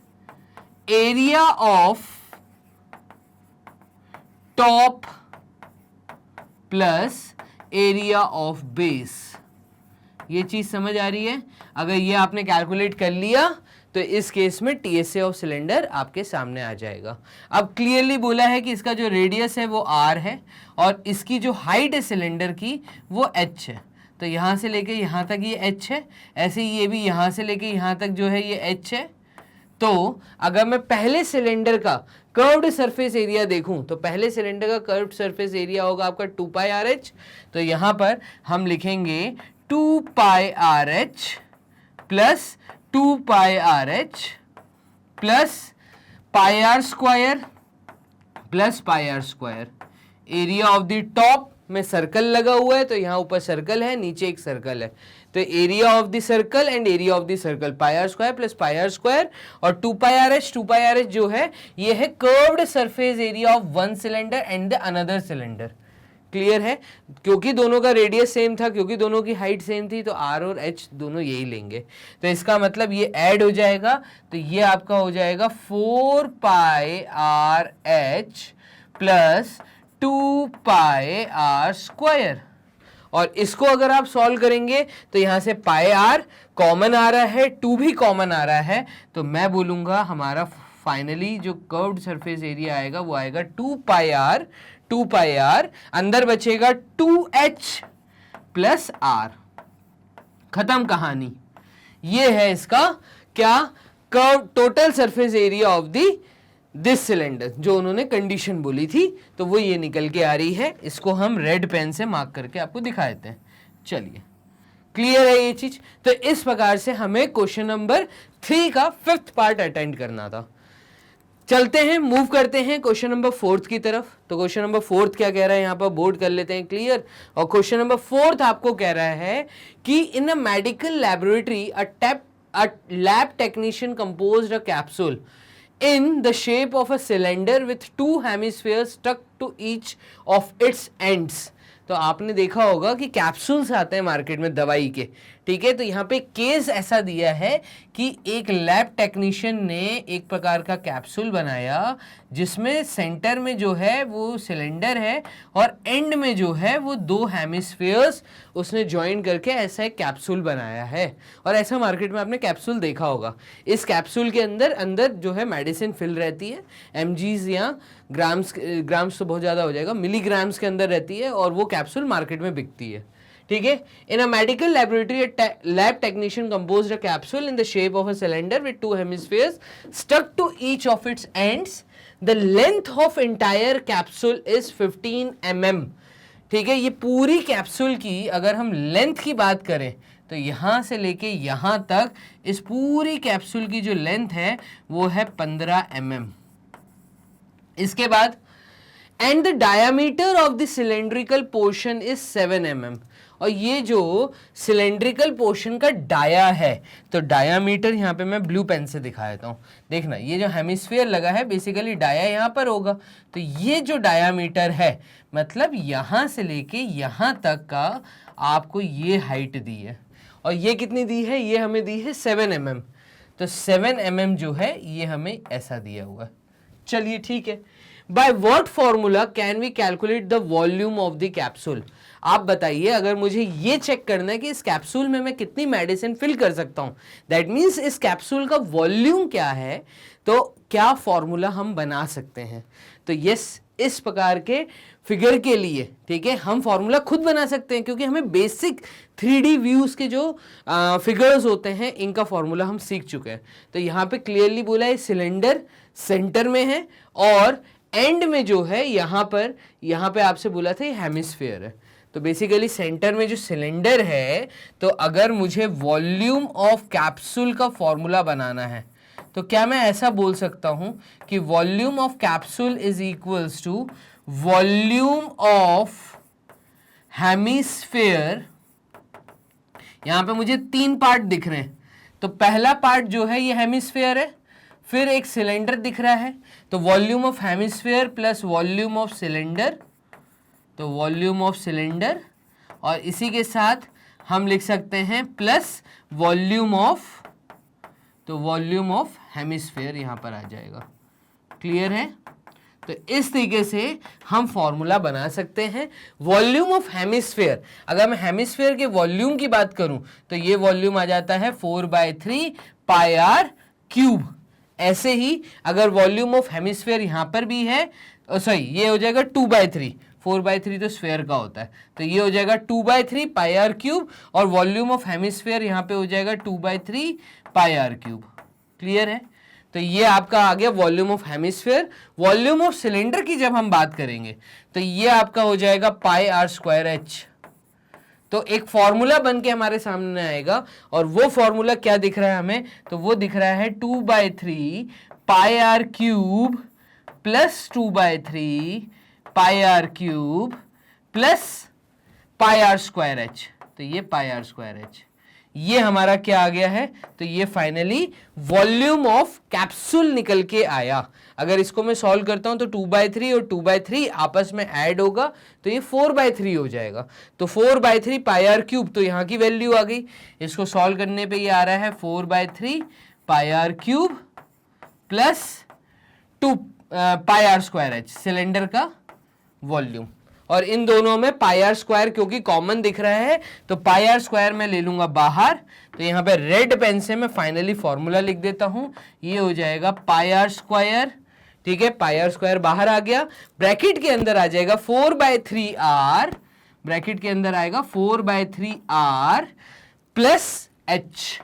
area of top plus area of base. ये चीज समझ आ रही है? अगर ये आपने कैलकुलेट कर लिया तो इस केस में TSA ऑफ सिलेंडर आपके सामने आ जाएगा। अब क्लियरली बोला है कि इसका जो रेडियस है वो r है और इसकी जो हाइट है सिलेंडर की वो h है। तो यहाँ से लेके यहाँ तक ये h है, ऐसे ही ये भी यहाँ से लेके यहाँ तक जो है ये h है। तो अगर मैं पहले सिलेंडर का कर्व्ड सरफेस एरिया देखूं तो पहले सिलेंडर का कर्व्ड सरफेस एरिया होगा आपका 2πRh। तो यहाँ पर हम लिखेंगे 2πRh plus 2πRh plus πr square plus πr square. Area of the top में सर्कल लगा हुआ है, तो यहाँ ऊपर सर्कल है, नीचे एक सर्कल है, तो area of the circle and area of the circle πr square plus πr square. और 2πRh जो है ये है curved surface area of one cylinder and the another cylinder. Clear है? क्योंकि दोनों का रेडियस सेम था, क्योंकि दोनों की हाइट सेम थी, तो r और h दोनों यही लेंगे। तो इसका मतलब ये ऐड हो जाएगा, तो ये आपका हो जाएगा 4πRh प्लस 2πr स्क्वायर। और इसको अगर आप सॉल्व करेंगे तो यहां से πr कॉमन आ रहा है, 2 भी कॉमन आ रहा है, तो मैं बोलूंगा हमारा फाइनली जो कर्व्ड सरफेस एरिया आएगा वो आएगा 2 पाई आर, अंदर बचेगा 2h प्लस आर। खत्म कहानी। ये है इसका क्या, curve total surface area of the this cylinder, जो उन्होंने कंडीशन बोली थी, तो वो ये निकल के आ रही है। इसको हम रेड पेन से मार्क करके आपको दिखा देते हैं। चलिए, क्लियर है ये चीज। तो इस प्रकार से हमें क्वेश्चन नंबर 3 का 5th पार्ट अटेंड करना था। चलते हैं, मूव करते हैं क्वेश्चन नंबर 4 की तरफ। तो क्वेश्चन नंबर 4 क्या कह रहा है, यहां पर बोर्ड कर लेते हैं क्लियर। और क्वेश्चन नंबर 4 आपको कह रहा है कि in a medical laboratory a lab technician composed a capsule in the shape of a cylinder with 2 hemispheres stuck to each of its ends। तो आपने देखा होगा कि कैप्सूल्स आते हैं मार्केट में दवाई के, ठीक है। तो यहाँ पे केस ऐसा दिया है कि एक लैब टेक्नीशियन ने एक प्रकार का कैप्सूल बनाया जिसमें सेंटर में जो है वो सिलेंडर है और एंड में जो है वो 2 हेमिस्फीयर्स उसने ज्वाइन करके ऐसा एक कैप्सूल बनाया है। और ऐसा मार्केट में आपने कैप्सूल देखा होगा। इस कैप्सूल के अंदर जो है मेडिसिन फिल रहती है, mgs या ग्राम्स तो बहुत ज़्यादा हो जाएगा, मिलीग्राम्स के अंदर रहती है और वो कैप्सूल मार्केट में बिकती है, ठीक है। In a medical laboratory lab technician composed a capsule in the shape of a cylinder with 2 hemispheres stuck to each of its ends. The length of entire capsule is 15 mm, ठीक है। ये पूरी capsule की अगर हम length की बात करें तो यहां से लेके यहां तक इस पूरी कैप्सूल की जो लेंथ है वो है 15 mm। इसके बाद and the diameter of the cylindrical portion is 7 mm। और ये जो सिलेंड्रिकल पोर्शन का डाया है, तो डायामीटर यहाँ पे मैं ब्लू पेन से दिखा देता हूँ। देखना, ये जो हेमिस्फीयर लगा है बेसिकली डाया यहाँ पर होगा। तो ये जो डायामीटर है मतलब यहाँ से लेके यहाँ तक का आपको ये हाइट दी है। और ये कितनी दी है, ये हमें दी है 7 mm। तो 7 mm जो है ये हमें ऐसा दिया हुआ है। चलिए ठीक है। By what formula can we calculate the volume of the capsule. आप बताइए, अगर मुझे ये चेक करना है कि इस कैप्सूल में मैं कितनी मेडिसिन फिल कर सकता हूं, दैट मीन्स इस कैप्सूल का वॉल्यूम क्या है, तो क्या फॉर्मूला हम बना सकते हैं। तो यस, इस प्रकार के फिगर के लिए, ठीक है, हम फॉर्मूला खुद बना सकते हैं क्योंकि हमें बेसिक 3D व्यूज के जो फिगर्स होते हैं इनका फॉर्मूला हम सीख चुके हैं। तो यहाँ पे क्लियरली बोला है सिलेंडर सेंटर में है और एंड में जो है यहाँ पे आपसे बोला था ये हेमिस्फीयर है। तो बेसिकली सेंटर में जो सिलेंडर है, तो अगर मुझे वॉल्यूम ऑफ कैप्सूल का फॉर्मूला बनाना है तो क्या मैं ऐसा बोल सकता हूं कि volume of capsule is equals to volume of hemisphere. यहां पे मुझे 3 पार्ट दिख रहे हैं। तो पहला पार्ट जो है ये हेमिस्फीयर है, फिर एक सिलेंडर दिख रहा है, तो volume of hemisphere plus volume of cylinder, तो वॉल्यूम ऑफ सिलेंडर, और इसी के साथ हम लिख सकते हैं प्लस वॉल्यूम ऑफ, तो वॉल्यूम ऑफ हेमिस्फीयर यहां पर आ जाएगा। क्लियर है। तो इस तरीके से हम फॉर्मूला बना सकते हैं वॉल्यूम ऑफ हेमिस्फीयर। अगर मैं हेमिस्फीयर के वॉल्यूम की बात करूं तो ये वॉल्यूम आ जाता है 4/3 पाई आर क्यूब। ऐसे ही अगर वॉल्यूम ऑफ हेमिस्फीयर यहां पर भी है, सॉरी ये हो जाएगा 2/3, 4/3 तो स्फीयर का होता है, तो ये हो जाएगा 2/3 पाई आर क्यूब, और वॉल्यूम ऑफ हेमिस्फीयर यहाँ पे हो जाएगा 2/3 पाई आर क्यूब। क्लियर है। तो ये आपका आ गया volume of hemisphere. Volume of cylinder की जब हम बात करेंगे तो ये आपका हो जाएगा पाई आर स्क्वायर एच। तो एक फॉर्मूला बन के हमारे सामने आएगा, और वो फॉर्मूला क्या दिख रहा है हमें, तो वो दिख रहा है 2/3 pi are cube plus 2/3 pi are cube plus pi are square h. तो ये पाई आर स्क्वायर एच, ये हमारा क्या आ गया है, तो ये फाइनली वॉल्यूम ऑफ कैप्सूल निकल के आया। अगर इसको मैं सॉल्व करता हूं तो 2/3 और 2/3 आपस में ऐड होगा तो ये 4/3 हो जाएगा। तो 4/3 पाई आर क्यूब, तो यहाँ की वैल्यू आ गई। इसको सॉल्व करने पे ये आ रहा है 4/3 pi are cube plus 2 pi are square h, cylinder का वॉल्यूम। और इन दोनों में पाई आर स्क्वायर क्योंकि कॉमन दिख रहा है तो पाई आर स्क्वायर मैं ले लूंगा बाहर। तो यहाँ पे रेड पेन से मैं फाइनली फॉर्मूला लिख देता हूं, ये हो जाएगा पाई आर स्क्वायर, ठीक है, पाई आर स्क्वायर बाहर आ गया, ब्रैकेट के अंदर आ जाएगा 4/3r, ब्रैकेट के अंदर आएगा 4/3r प्लस h,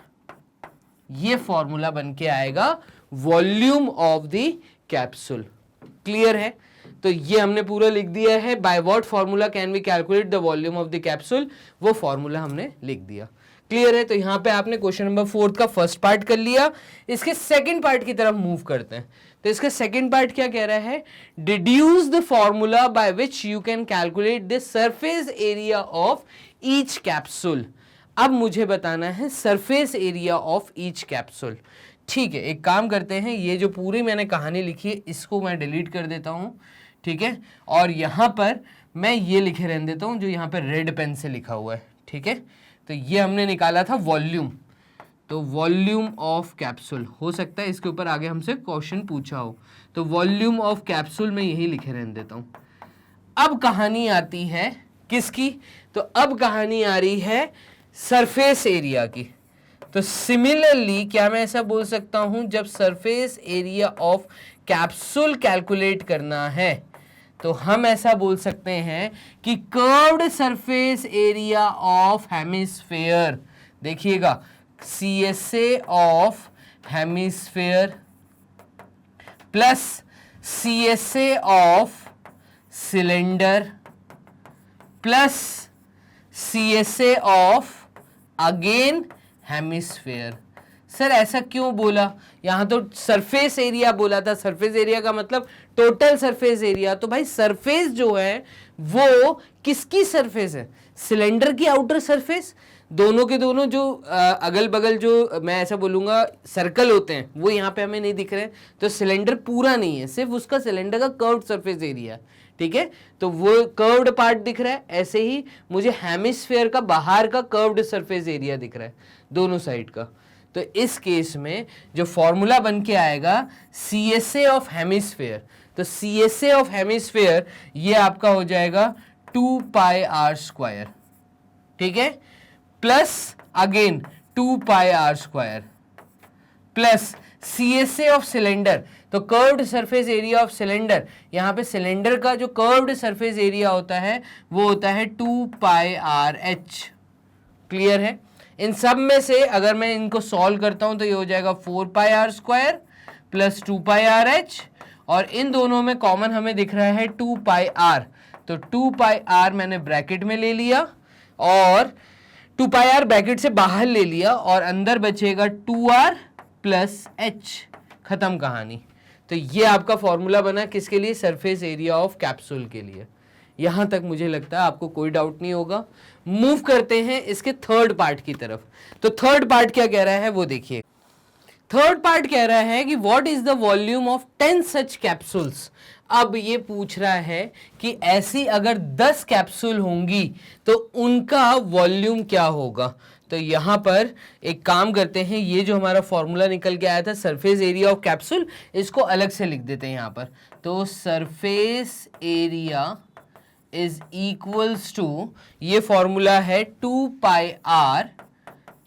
ये फॉर्मूला बन के आएगा volume of the capsule. Clear है? तो ये हमने पूरा लिख दिया है। By what formula can we calculate the volume of the capsule, वो फॉर्मूला हमने लिख दिया। क्लियर है? तो यहां पे आपने क्वेश्चन नंबर 4 का फर्स्ट पार्ट कर लिया। इसके सेकंड पार्ट की तरफ मूव करते हैं। तो इसका सेकंड पार्ट क्या कह रहा है? Deduce the formula by which you can calculate the surface area of each capsule. अब मुझे बताना है surface area of each capsule. ठीक है, एक काम करते हैं, ये जो पूरी मैंने कहानी लिखी है इसको मैं डिलीट कर देता हूं, ठीक है, और यहां पर मैं ये लिखे रहने देता हूं जो यहां पर रेड पेन से लिखा हुआ है, ठीक है। तो ये हमने निकाला था वॉल्यूम, तो वॉल्यूम ऑफ कैप्सूल, हो सकता है इसके ऊपर आगे हमसे क्वेश्चन पूछा हो, तो वॉल्यूम ऑफ कैप्सूल में यही लिखे रहने देता हूं। अब कहानी आती है किसकी? तो अब कहानी आ रही है सरफेस एरिया की। तो सिमिलरली क्या मैं ऐसा बोल सकता हूं, जब surface area of capsule calculate करना है तो हम ऐसा बोल सकते हैं कि curved surface area of hemisphere, देखिएगा CSA of hemisphere plus CSA of cylinder plus CSA of again hemisphere. Sir ऐसा क्यों बोला? यहां तो सरफेस एरिया बोला था, सरफेस एरिया का मतलब टोटल सरफेस एरिया। तो भाई सरफेस जो है वो किसकी सरफेस है? सिलेंडर की आउटर सरफेस। दोनों के दोनों जो अगल बगल जो मैं ऐसा बोलूंगा सर्कल होते हैं वो यहाँ पे हमें नहीं दिख रहे हैं, तो सिलेंडर पूरा नहीं है, सिर्फ उसका सिलेंडर का कर्व्ड सरफेस एरिया, ठीक है, तो वो कर्व्ड पार्ट दिख रहा है। ऐसे ही मुझे हेमिस्फेयर का बाहर का कर्व्ड सरफेस एरिया दिख रहा है दोनों साइड का। तो इस केस में जो फॉर्मूला बन के आएगा CSA ऑफ हेमिस्फेयर, तो CSA ऑफ हेमिस्फेयर ये आपका हो जाएगा 2πr², ठीक है, plus again 2πr² plus CSA of cylinder, तो curved surface area of cylinder, यहां पे सिलेंडर का जो कर्व्ड सरफेस एरिया होता है वो होता है 2πrh। क्लियर है? इन सब में से अगर मैं इनको सॉल्व करता हूं तो ये हो जाएगा 4πr² प्लस 2πrh, और इन दोनों में कॉमन हमें दिख रहा है 2πr, तो 2πr मैंने ब्रैकेट में ले लिया और 2πr ब्रैकेट से बाहर ले लिया और अंदर बचेगा 2r प्लस h। खत्म कहानी। तो ये आपका फॉर्मूला बना किसके लिए? सरफेस एरिया ऑफ कैप्सूल के लिए। यहां तक मुझे लगता है आपको कोई डाउट नहीं होगा। मूव करते हैं इसके थर्ड पार्ट की तरफ। तो थर्ड पार्ट क्या कह रहा है वो देखिए। थर्ड पार्ट कह रहा है कि what is the volume of 10 such capsules. अब ये पूछ रहा है कि ऐसी अगर 10 कैप्सूल होंगी तो उनका वॉल्यूम क्या होगा। तो यहां पर एक काम करते हैं, ये जो हमारा फॉर्मूला निकल के आया था सरफेस एरिया ऑफ कैप्सूल, इसको अलग से लिख देते हैं यहां पर। तो surface area is equals to, ये फॉर्मूला है 2πr,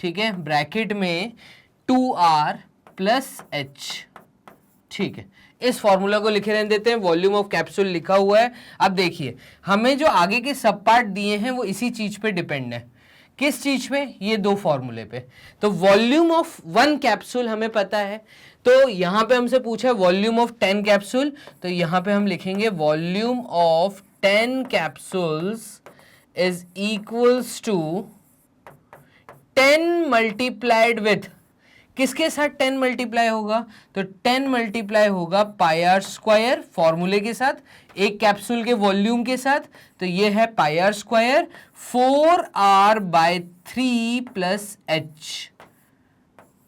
ठीक है, ब्रैकेट में 2r प्लस h, ठीक है। इस फॉर्मूला को लिखे रहने देते हैं, वॉल्यूम ऑफ कैप्सूल लिखा हुआ है। अब देखिए हमें जो आगे के सब पार्ट दिए हैं वो इसी चीज पे डिपेंड है। किस चीज पे? ये दो फॉर्मूले पे। तो वॉल्यूम ऑफ 1 कैप्सूल हमें पता है, तो यहां पे हमसे पूछा है वॉल्यूम ऑफ 10 कैप्सूल, तो यहां पे हम लिखेंगे volume of 10 capsules is equals to 10 multiplied with, किसके साथ 10 मल्टीप्लाई होगा? तो 10 मल्टीप्लाई होगा πr² फॉर्मूले के साथ, एक कैप्सूल के वॉल्यूम के साथ, तो ये है πr², 4r/3 प्लस h,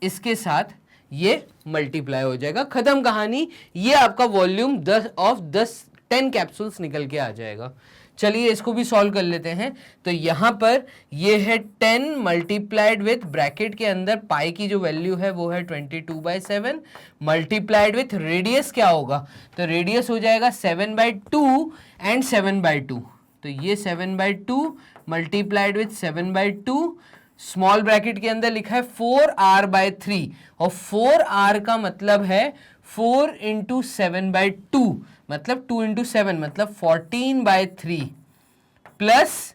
इसके साथ ये मल्टीप्लाई हो जाएगा। खत्म कहानी। ये आपका वॉल्यूम 10 कैप्सूल्स निकल के आ जाएगा। चलिए इसको भी सॉल्व कर लेते हैं। तो यहां पर ये है 10 मल्टीप्लाइड विथ, ब्रैकेट के अंदर पाई की जो वैल्यू है वो है 22/7 मल्टीप्लाइड विथ रेडियस क्या होगा? तो रेडियस हो जाएगा 7/2 एंड 7/2, तो ये 7/2 मल्टीप्लाइड विथ 7/2, स्मॉल ब्रैकेट के अंदर लिखा है 4r/3 और 4r का मतलब है 4 इंटू 7/2 मतलब 2 इंटू 7 मतलब 14/3 प्लस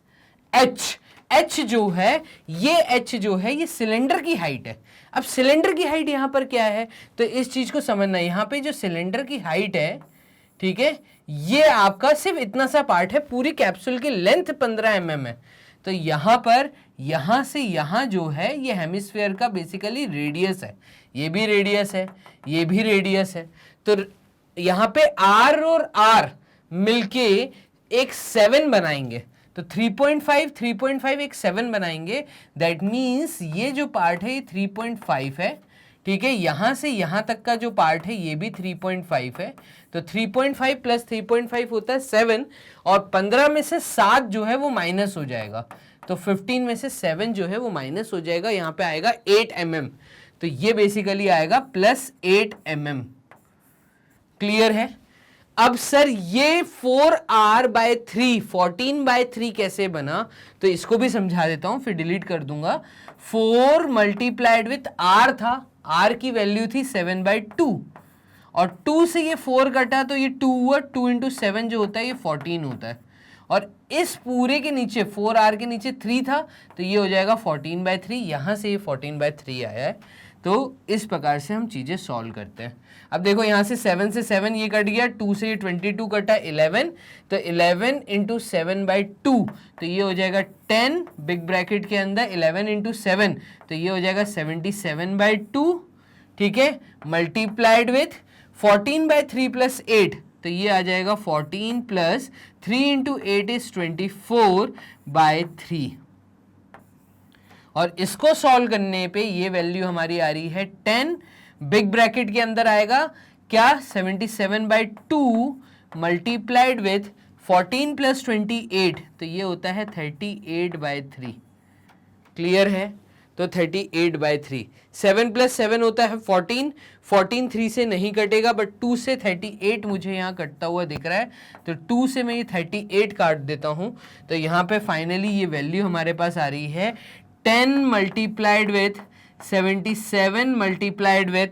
h जो है ये सिलेंडर की हाइट है। अब सिलेंडर की हाइट यहां पर क्या है, तो इस चीज को समझना, यहां पे जो सिलेंडर की हाइट है, ठीक है, ये आपका सिर्फ इतना सा पार्ट है, पूरी कैप्सूल की लेंथ 15 mm है। तो यहां पर यहां से यहां जो है ये हेमिस्फीयर का बेसिकली रेडियस है, ये भी रेडियस है, ये भी रेडियस है। तो यहां पे r और r मिलके एक 7 बनाएंगे, तो 3.5 एक 7 बनाएंगे। दैट मीन्स ये जो पार्ट है ये 3.5 है, ठीक है। यहां से यहां तक का जो पार्ट है ये भी 3.5 है। तो 3.5 प्लस 3.5 होता है 7 और 15 में से 7 जो है वो माइनस हो जाएगा, तो 15 में से 7 जो है वो माइनस हो जाएगा, यहां पे आएगा 8 mm। तो ये बेसिकली आएगा प्लस 8 mm। क्लियर है। अब सर ये 4r/3 14/3 कैसे बना, तो इसको भी समझा देता हूं, फिर डिलीट कर दूंगा। 4 मल्टीप्लाइड विथ r था, r की वैल्यू थी 7/2 और 2 से ये 4 कटा तो ये 2 हुआ, 2 इंटू 7 जो होता है ये 14 होता है। और इस पूरे के नीचे 4r के नीचे 3 था तो ये हो जाएगा 14/3, यहां से ये 14/3 आया है। तो इस प्रकार से हम चीजें सॉल्व करते हैं। अब देखो यहां से 7 से 7 ये कट गया, 2 से ये 22 कटा 11, तो 11 इंटू 7/2 तो ये हो जाएगा 10, बिग ब्रैकेट के अंदर 11 इंटू 7 तो ये हो जाएगा 77/2, ठीक है, मल्टीप्लाइड विथ 14/3 प्लस 8 तो ये आ जाएगा 14 प्लस 3 इंटू 8 इज 24/3 और इसको सॉल्व करने पे ये वैल्यू हमारी आ रही है 10, बिग ब्रैकेट के अंदर आएगा क्या 77/2 मल्टीप्लाइड विथ 14 प्लस 28 तो ये होता है 38/3। क्लियर है, तो 38/3, 7 प्लस 7 होता है 14, 14 3 से नहीं कटेगा बट 2 से 38 मुझे यहाँ कटता हुआ दिख रहा है, तो 2 से मैं ये 38 काट देता हूँ। तो यहाँ पे फाइनली ये वैल्यू हमारे पास आ रही है 10 मल्टीप्लाइड विथ 77 मल्टीप्लाइड विथ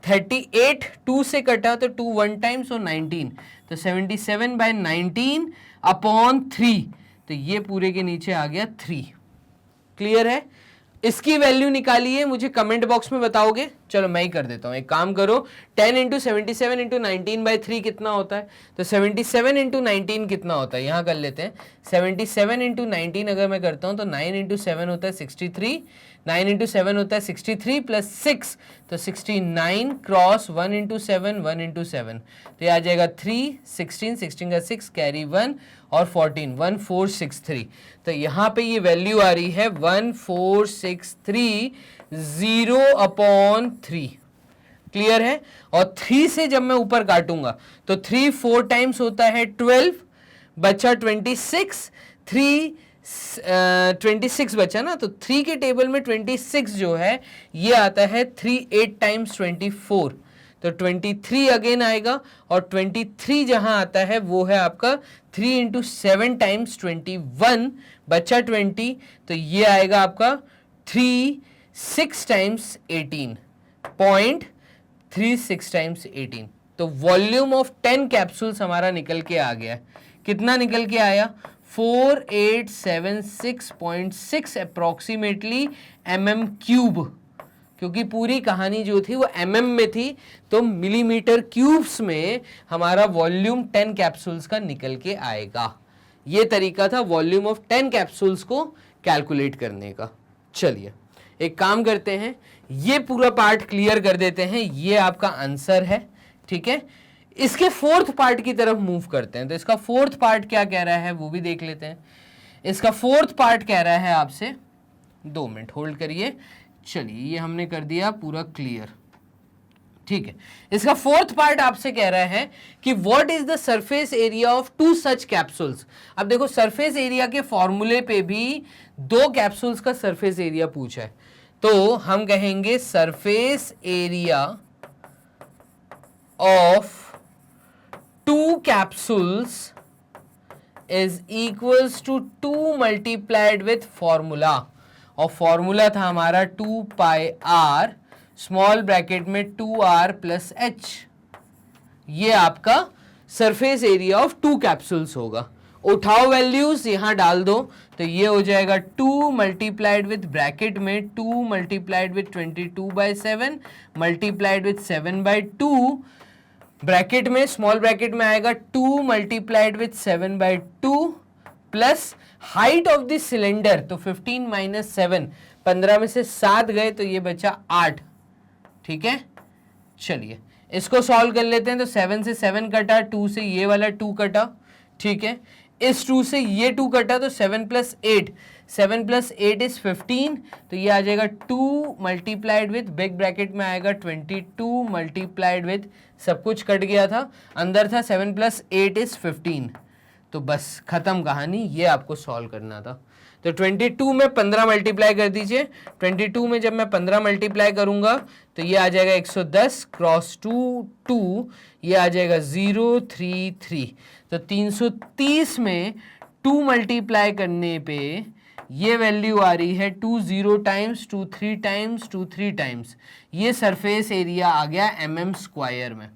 38, 2 से कटा तो 2 1 टाइम सो 19, तो 77/19 अपॉन 3 तो ये पूरे के नीचे आ गया 3। क्लियर है। इसकी वैल्यू निकालिए, मुझे कमेंट बॉक्स में बताओगे। चलो मैं ही कर देता हूं, एक काम करो, 10 इंटू 77 इंटू 19/3 कितना होता है, तो 77 इंटू 19 कितना होता है, यहां कर लेते हैं। 77 इंटू 19 अगर मैं करता हूं तो 9 इंटू 7 होता है 63, 9 इंटू 7 होता है 63 प्लस 6 तो 69 क्रॉस 1 इंटू 7 1 इंटू 7 तो ये आ जाएगा 3, 16, 16 का 6 कैरी 1 और 14 1463। तो यहाँ पे ये वैल्यू आ रही है 1463 0/3। क्लियर है। और 3 से जब मैं ऊपर काटूंगा तो 3 4 टाइम्स होता है 12, बचा 26, 26 बचा ना, तो 3 के टेबल में 26 जो है ये आता है 3 8 टाइम्स 24 तो 23 अगेन आएगा और 23 जहां आता है वो है आपका 3 इंटू 7 टाइम्स 21 बचा 20 तो ये आएगा आपका 3 6 टाइम्स 18.36 टाइम्स 18। तो वॉल्यूम ऑफ 10 कैप्सूल्स हमारा निकल के आ गया। कितना निकल के आया, 4876.6 अप्रोक्सीमेटली mm3, क्योंकि पूरी कहानी जो थी वो mm में थी, तो मिलीमीटर क्यूब्स में हमारा वॉल्यूम 10 कैप्सूल्स का निकल के आएगा। ये तरीका था वॉल्यूम ऑफ 10 कैप्सूल्स को कैलकुलेट करने का। चलिए एक काम करते हैं, ये पूरा पार्ट क्लियर कर देते हैं, ये आपका आंसर है, ठीक है। इसके फोर्थ पार्ट की तरफ मूव करते हैं, तो इसका फोर्थ पार्ट क्या कह रहा है वो भी देख लेते हैं। इसका फोर्थ पार्ट कह रहा है आपसे, 2 मिनट होल्ड करिए। चलिए ये हमने कर दिया पूरा क्लियर, ठीक है। इसका फोर्थ पार्ट आपसे कह रहा है कि what is the surface area of 2 such capsules. अब देखो सरफेस एरिया के फॉर्मूले पे भी 2 कैप्सूल्स का सरफेस एरिया पूछा है, तो हम कहेंगे surface area of 2 capsules is equals to 2 multiplied with formula, और फॉर्मूला था हमारा 2 पाई आर स्मॉल ब्रैकेट में 2r प्लस h। ये आपका सरफेस एरिया ऑफ 2 कैप्सूल्स होगा। उठाओ वैल्यूज यहां डाल दो, तो ये हो जाएगा 2 मल्टीप्लाइड विथ ब्रैकेट में 2 multiplied with 22/7 multiplied with 7/2 bracket में स्मॉल ब्रैकेट में आएगा 2 multiplied with 7/2 plus height of the cylinder, तो 15 माइनस 7, 15 में से 7 गए तो ये बचा 8। ठीक है, चलिए इसको सॉल्व कर लेते हैं। तो 7 से 7 कटा, 2 से ये वाला 2 कटा, ठीक है, इस 2 से ये 2 कटा, तो 7 प्लस 8, 7 प्लस 8 इज 15, तो ये आ जाएगा 2 मल्टीप्लाइड विथ बिग ब्रैकेट में आएगा 22 मल्टीप्लाइड विथ, सब कुछ कट गया था, अंदर था 7 प्लस 8 इज 15। तो बस खत्म कहानी, ये आपको सॉल्व करना था। तो 22 में 15 मल्टीप्लाई कर दीजिए, 22 में जब मैं 15 मल्टीप्लाई करूंगा तो ये आ जाएगा 110 क्रॉस 2, ये आ जाएगा 033। तो 330 में 2 मल्टीप्लाई करने पे ये वैल्यू आ रही है 2 0 टाइम्स 2 3 टाइम्स 2 3 टाइम्स, ये सरफेस एरिया आ गया mm स्क्वायर में।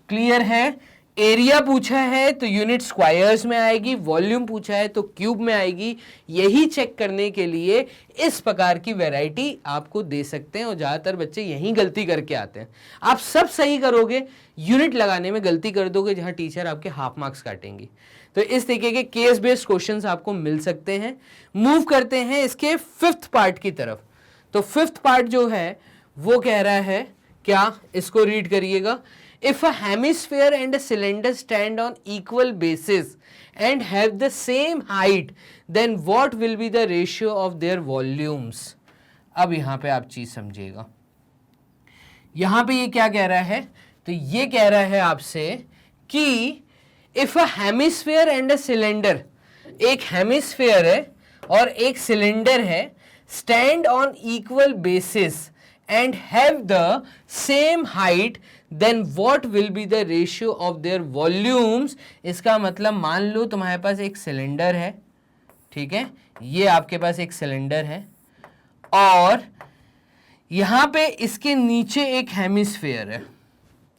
क्लियर है? एरिया पूछा है तो यूनिट स्क्वायर्स में आएगी, वॉल्यूम पूछा है तो क्यूब में आएगी। यही चेक करने के लिए इस प्रकार की वैरायटी आपको दे सकते हैं, और ज़्यादातर बच्चे यही गलती करके आते हैं। आप सब सही करोगे, यूनिट लगाने में गलती कर दोगे जहां टीचर आपके हाफ मार्क्स काटेंगी। तो इस तरीके के केस बेस्ड क्वेश्चंस आपको मिल सकते हैं। मूव करते हैं इसके 5th पार्ट की तरफ। तो 5th पार्ट जो है वो कह रहा है क्या, इसको रीड करिएगा। If a hemisphere and a cylinder stand on equal bases and have the same height, then what will be the ratio of their volumes? अब यहां पे आप चीज समझिएगा, यहां पे ये क्या कह रहा है, तो ये कह रहा है आपसे कि if a hemisphere and a cylinder, एक हेमिस्फेयर है और एक सिलेंडर है, stand on equal bases and have the same height, then what will be the ratio of their volumes? इसका मतलब मान लो तुम्हारे पास एक सिलेंडर है, ठीक है, ये आपके पास एक सिलेंडर है और यहां पे इसके नीचे एक हेमिस्फेयर है,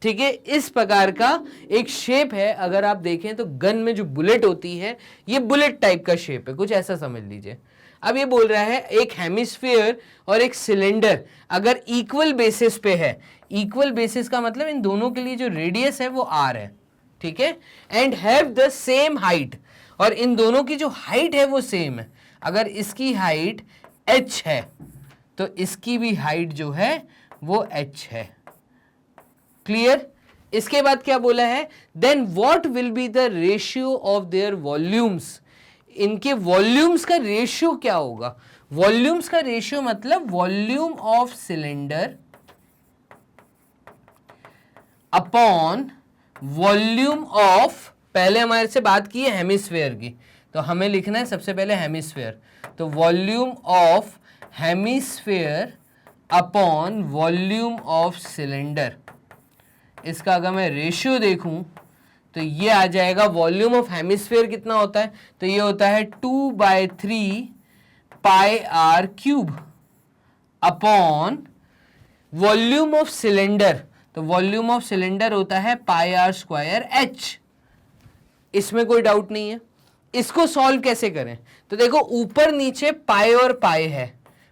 ठीक है, इस प्रकार का एक शेप है। अगर आप देखें तो गन में जो बुलेट होती है, ये बुलेट टाइप का शेप है, कुछ ऐसा समझ लीजिए। अब ये बोल रहा है एक हेमिस्फीयर और एक सिलेंडर अगर इक्वल बेसिस पे है, इक्वल बेसिस का मतलब इन दोनों के लिए जो रेडियस है वो आर है, ठीक है, and have the same height, और इन दोनों की जो हाइट है वो सेम है। अगर इसकी हाइट h है तो इसकी भी हाइट जो है वो h है। क्लियर? इसके बाद क्या बोला है, then what will be the ratio of their volumes, इनके वॉल्यूम्स का रेशियो क्या होगा। वॉल्यूम्स का रेशियो मतलब volume of cylinder upon volume of, पहले हमारे से बात की है हेमिस्फेयर की, तो हमें लिखना है सबसे पहले हेमिस्फेयर, तो volume of hemisphere upon volume of cylinder. इसका अगर मैं रेशियो देखूं तो ये आ जाएगा, वॉल्यूम ऑफ हेमिस्फेयर कितना होता है, तो ये होता है 2/3 pi are cube upon volume of cylinder, तो वॉल्यूम ऑफ सिलेंडर होता है पाई आर स्क्वायर एच। इसमें कोई डाउट नहीं है। इसको सॉल्व कैसे करें, तो देखो ऊपर नीचे पाई और पाई है,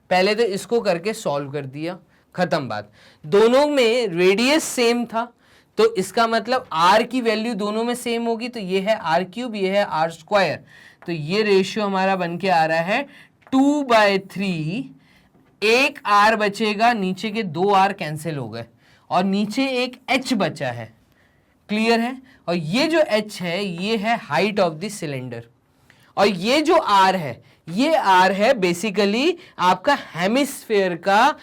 पहले तो इसको करके सॉल्व कर दिया, खत्म बात। दोनों में रेडियस सेम था तो इसका मतलब r की वैल्यू दोनों में सेम होगी, तो ये है r क्यूब, ये है r स्क्वायर, तो ये रेशियो हमारा बन के आ रहा है 2/3, एक r बचेगा, नीचे के 2 r कैंसिल हो गए और नीचे एक h बचा है। क्लियर है? और ये जो h है ये है हाइट ऑफ द सिलेंडर, और ये जो r है ये r है बेसिकली आपका हेमिस्फेयर का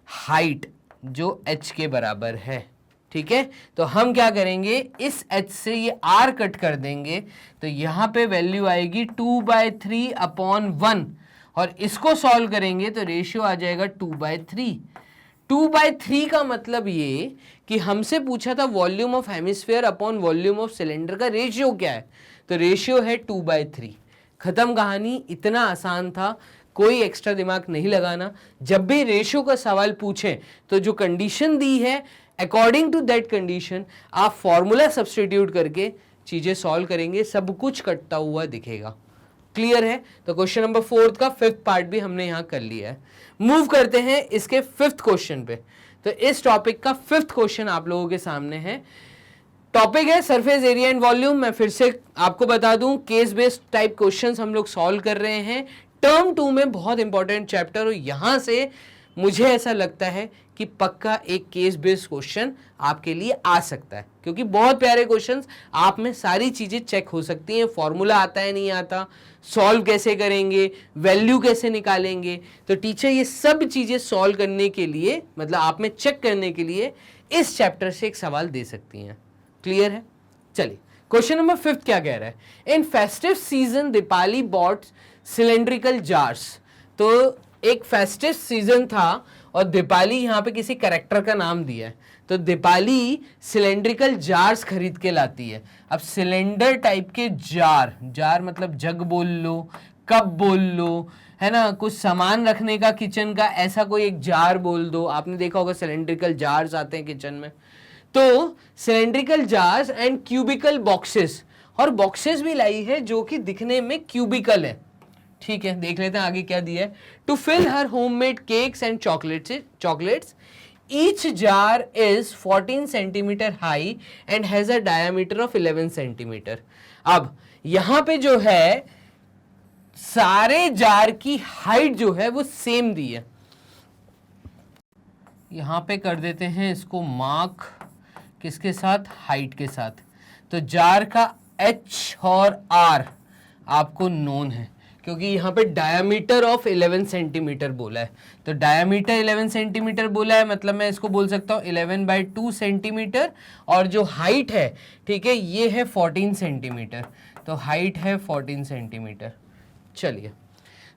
हाइट जो h के बराबर है, ठीक है। तो हम क्या करेंगे, इस h से ये r कट कर देंगे, तो यहां पे वैल्यू आएगी 2/3 अपॉन 1, और इसको सॉल्व करेंगे तो रेशियो आ जाएगा 2/3। 2/3 का मतलब ये कि हमसे पूछा था volume of hemisphere upon volume of cylinder का रेशियो क्या है, तो रेशियो है 2/3। खत्म कहानी, इतना आसान था, कोई एक्स्ट्रा दिमाग नहीं लगाना। जब भी रेशियो का सवाल पूछें तो जो कंडीशन दी है अकॉर्डिंग टू दैट कंडीशन आप फॉर्मूला सब्स्टिट्यूट करके चीजें सॉल्व करेंगे, सब कुछ कटता हुआ दिखेगा। क्लियर है? तो क्वेश्चन नंबर 4 का 5th पार्ट भी हमने यहां कर लिया है। मूव करते हैं इसके 5th क्वेश्चन पे। तो इस टॉपिक का 5th क्वेश्चन आप लोगों के सामने है। टॉपिक है सरफेस एरिया एंड वॉल्यूम। मैं फिर से आपको बता दूं, केस बेस्ड टाइप क्वेश्चंस हम लोग सॉल्व कर रहे हैं। टर्म 2 में बहुत इंपॉर्टेंट चैप्टर, और यहां से मुझे ऐसा लगता है कि पक्का एक केस बेस्ड क्वेश्चन आपके लिए आ सकता है, क्योंकि बहुत प्यारे क्वेश्चंस, आप में सारी चीजें चेक हो सकती हैं। फॉर्मूला आता है नहीं आता, सॉल्व कैसे करेंगे, वैल्यू कैसे निकालेंगे, तो टीचर ये सब चीजें सॉल्व करने के लिए, मतलब आप में चेक करने के लिए इस चैप्टर से एक सवाल दे सकती हैं। क्लियर है? चलिए क्वेश्चन नंबर 5 क्या कह रहा है। In festive season Deepali bought cylindrical jars. तो एक फेस्टिव सीजन था और दीपाली यहाँ पे किसी कैरेक्टर का नाम दिया है, तो दीपाली सिलेंड्रिकल जार्स खरीद के लाती है। अब सिलेंडर टाइप के जार, जार मतलब जग बोल लो, कप बोल लो, है ना, कुछ सामान रखने का किचन का ऐसा कोई एक जार बोल दो। आपने देखा होगा सिलेंड्रिकल जार्स आते हैं किचन में। तो cylindrical jars and cubical boxes, और बॉक्सेस भी लाई है जो कि दिखने में क्यूबिकल है। ठीक है, देख लेते हैं आगे क्या दिया है। To fill her homemade cakes and chocolates each jar is 14 centimetre high and has a diameter of 11 centimetre. अब यहां पे जो है सारे जार की हाइट जो है वो सेम दी है। यहां पे कर देते हैं इसको मार्क, किसके साथ, हाइट के साथ। तो जार का H और R आपको नोन है, क्योंकि यहाँ पे डायमीटर ऑफ 11 सेंटीमीटर बोला है। तो डायमीटर 11 सेंटीमीटर बोला है, मतलब मैं इसको बोल सकता हूँ 11/2 सेंटीमीटर, और जो हाइट है, ठीक है, ये है 14 सेंटीमीटर। तो हाइट है 14 सेंटीमीटर। चलिए,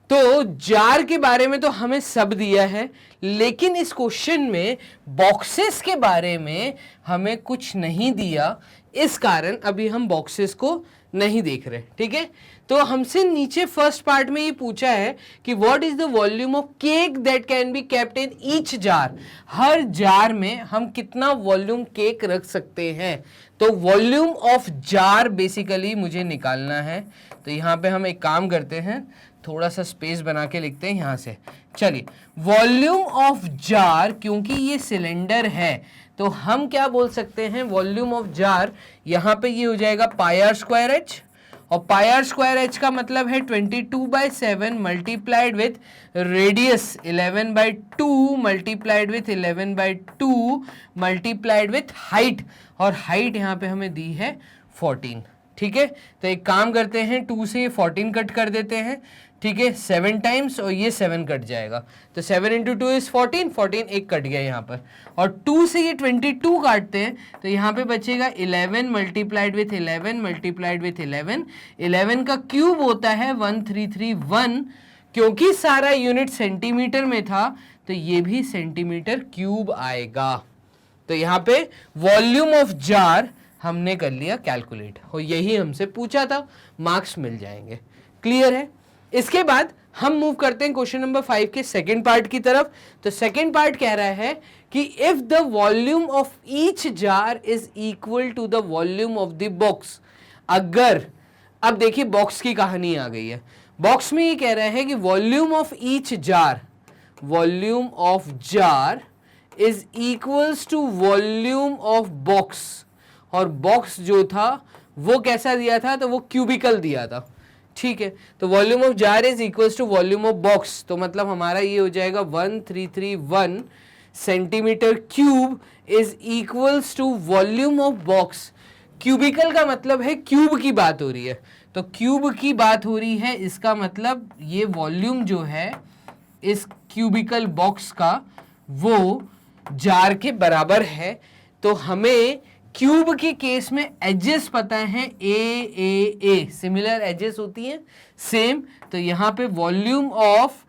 तो जार के बारे में तो हमें सब दिया है, लेकिन इस क्वेश्चन में बॉक्सेस के बारे में हमें कुछ नहीं दिया, इस कारण अभी हम बॉक्सेस को नहीं देख रहे। ठीक है, तो हमसे नीचे फर्स्ट पार्ट में ये पूछा है कि what is the volume of cake that can be kept in each jar. Her jar में हम कितना वॉल्यूम केक रख सकते हैं। तो वॉल्यूम ऑफ जार बेसिकली मुझे निकालना है। तो यहाँ पे हम एक काम करते हैं, थोड़ा सा स्पेस बना के लिखते हैं यहाँ से। चलिए, वॉल्यूम ऑफ जार, क्योंकि ये सिलेंडर है तो हम क्या बोल सकते हैं, वॉल्यूम ऑफ जार यहाँ पे ये हो जाएगा πr²h, और πr²h का मतलब है 22/7 multiplied with radius 11/2 multiplied with 11/2 multiplied with height, और हाइट यहाँ पे हमें दी है 14। ठीक है, तो एक काम करते हैं, 2 से ये 14 कट कर देते हैं। ठीक है, 7 टाइम्स, और ये 7 कट जाएगा, तो 7 × 2 इज 14, 14 एक कट गया यहाँ पर, और 2 से ये 22 काटते हैं, तो यहाँ पे बचेगा 11 मल्टीप्लाइड विथ 11 मल्टीप्लाइड विथ 11। 11 का क्यूब होता है 1331, क्योंकि सारा यूनिट सेंटीमीटर में था तो ये भी सेंटीमीटर क्यूब आएगा। तो यहाँ पे वॉल्यूम ऑफ जार हमने कर लिया कैलकुलेट, और यही हमसे पूछा था, मार्क्स मिल जाएंगे। क्लियर है? इसके बाद हम मूव करते हैं क्वेश्चन नंबर 5 के सेकंड पार्ट की तरफ। तो सेकंड पार्ट कह रहा है कि if the volume of each jar is equal to the volume of the box. अगर, अब देखिए बॉक्स की कहानी आ गई है। बॉक्स में ये कह रहा है कि volume of each jar, volume of jar is equals to volume of box, और बॉक्स जो था वो कैसा दिया था, तो वो क्यूबिकल दिया था। ठीक है, तो volume of jar is equals to volume of box, तो मतलब हमारा ये हो जाएगा 1331 centimetre cube is equals to volume of box. Cubical का मतलब है क्यूब की बात हो रही है, तो क्यूब की बात हो रही है, इसका मतलब ये वॉल्यूम जो है इस क्यूबिकल बॉक्स का वो जार के बराबर है। तो हमें क्यूब के केस में एजेस पता है, ए, सिमिलर एजेस होती हैं सेम, तो यहाँ पे वॉल्यूम ऑफ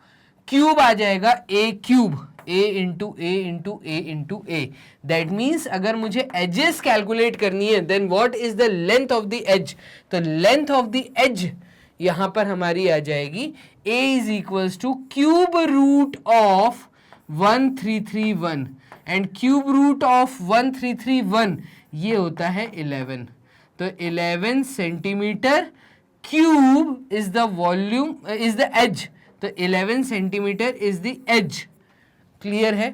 क्यूब आ जाएगा a cube a into a into a into a. That means अगर मुझे एजेस कैलकुलेट करनी है then what is the length of the edge, तो लेंथ ऑफ द एज यहां पर हमारी आ जाएगी a is equals to cube root of 1331 and cube root of 1331 ये होता है 11, तो 11 centimetre cube is the volume is the edge, तो 11 centimetre is the edge. Clear है?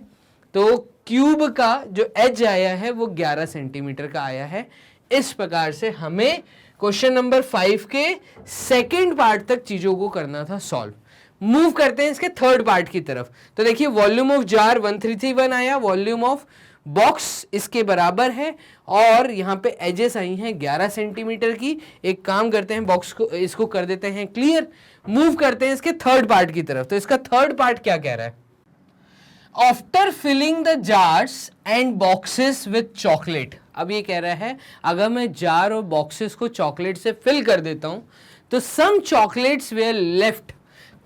तो क्यूब का जो एज आया है वो 11 सेंटीमीटर का आया है। इस प्रकार से हमें क्वेश्चन नंबर 5 के सेकेंड पार्ट तक चीजों को करना था सॉल्व। मूव करते हैं इसके थर्ड पार्ट की तरफ। तो देखिए वॉल्यूम ऑफ जार 1331 आया, वॉल्यूम ऑफ बॉक्स इसके बराबर है और यहाँ पे एजेस आई हैं 11 सेंटीमीटर की। एक काम करते हैं, बॉक्स को इसको कर देते हैं क्लियर। मूव करते हैं इसके थर्ड पार्ट की तरफ। तो इसका थर्ड पार्ट क्या कह रहा है? After filling the jars and boxes with chocolate. अब ये कह रहा है अगर मैं जार और बॉक्सेस को चॉकलेट से फिल कर देता हूं तो सम चॉकलेट्स वेयर लेफ्ट,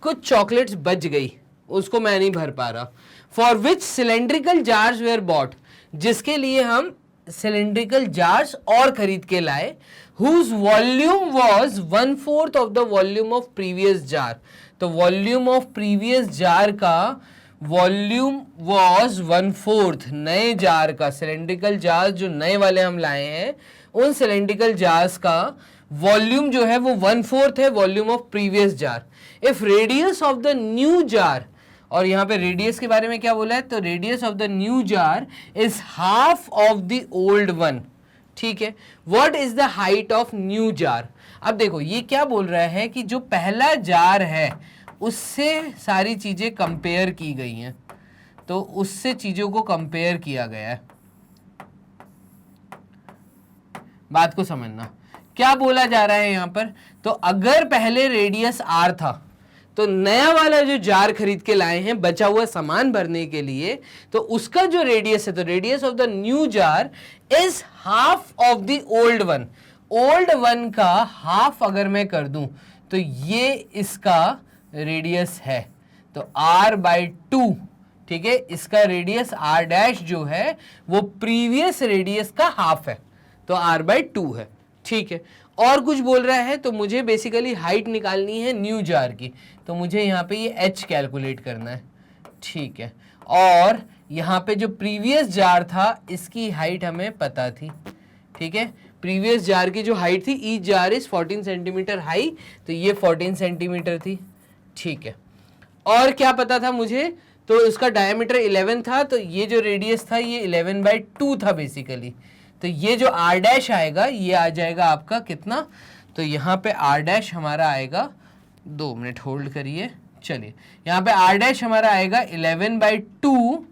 कुछ चॉकलेट्स बच गई, उसको मैं नहीं भर पा रहा। For which cylindrical jars were bought, जिसके लिए हम सिलेंड्रिकल जार्स और खरीद के लाए, whose volume was 1/4 of the volume of previous jar. तो वॉल्यूम ऑफ प्रीवियस जार का वॉल्यूम वॉज 1/4, नए जार का, सिलेंड्रिकल जार्स जो नए वाले हम लाए हैं उन सिलेंड्रिकल जार्स का वॉल्यूम जो है वो 1/4 है volume of previous jar. If radius of the new jar, और यहाँ पे रेडियस के बारे में क्या बोला है, तो radius of the new jar is half of the old one. ठीक है, what is the height of new jar. अब देखो ये क्या बोल रहा है कि जो पहला जार है उससे सारी चीजें कंपेयर की गई हैं, तो उससे चीजों को कंपेयर किया गया है। बात को समझना क्या बोला जा रहा है यहां पर। तो अगर पहले रेडियस r था तो नया वाला जो जार खरीद के लाए हैं बचा हुआ सामान भरने के लिए, तो उसका जो रेडियस है, तो radius of the new jar is half of the old one. Old one का हाफ अगर मैं कर दूं तो ये इसका रेडियस है, तो r/2। ठीक है, इसका रेडियस r' जो है वो प्रीवियस रेडियस का हाफ है, तो r/2 है। ठीक है, और कुछ बोल रहा है तो मुझे बेसिकली हाइट निकालनी है न्यू जार की, तो मुझे यहाँ पे ये h कैलकुलेट करना है। ठीक है, और यहाँ पे जो प्रीवियस जार था इसकी हाइट हमें पता थी। ठीक है, प्रीवियस जार की जो हाइट थी, each jar is 14 centimetre high, तो ये 14 सेंटीमीटर थी। ठीक है, और क्या पता था मुझे, तो उसका डायमीटर 11 था, तो ये जो रेडियस था ये 11/2 था बेसिकली। तो ये जो r' आएगा ये आ जाएगा आपका कितना, तो यहाँ पे r' हमारा आएगा, 2 मिनट होल्ड करिए, चलिए यहाँ पे r' हमारा आएगा 11/2।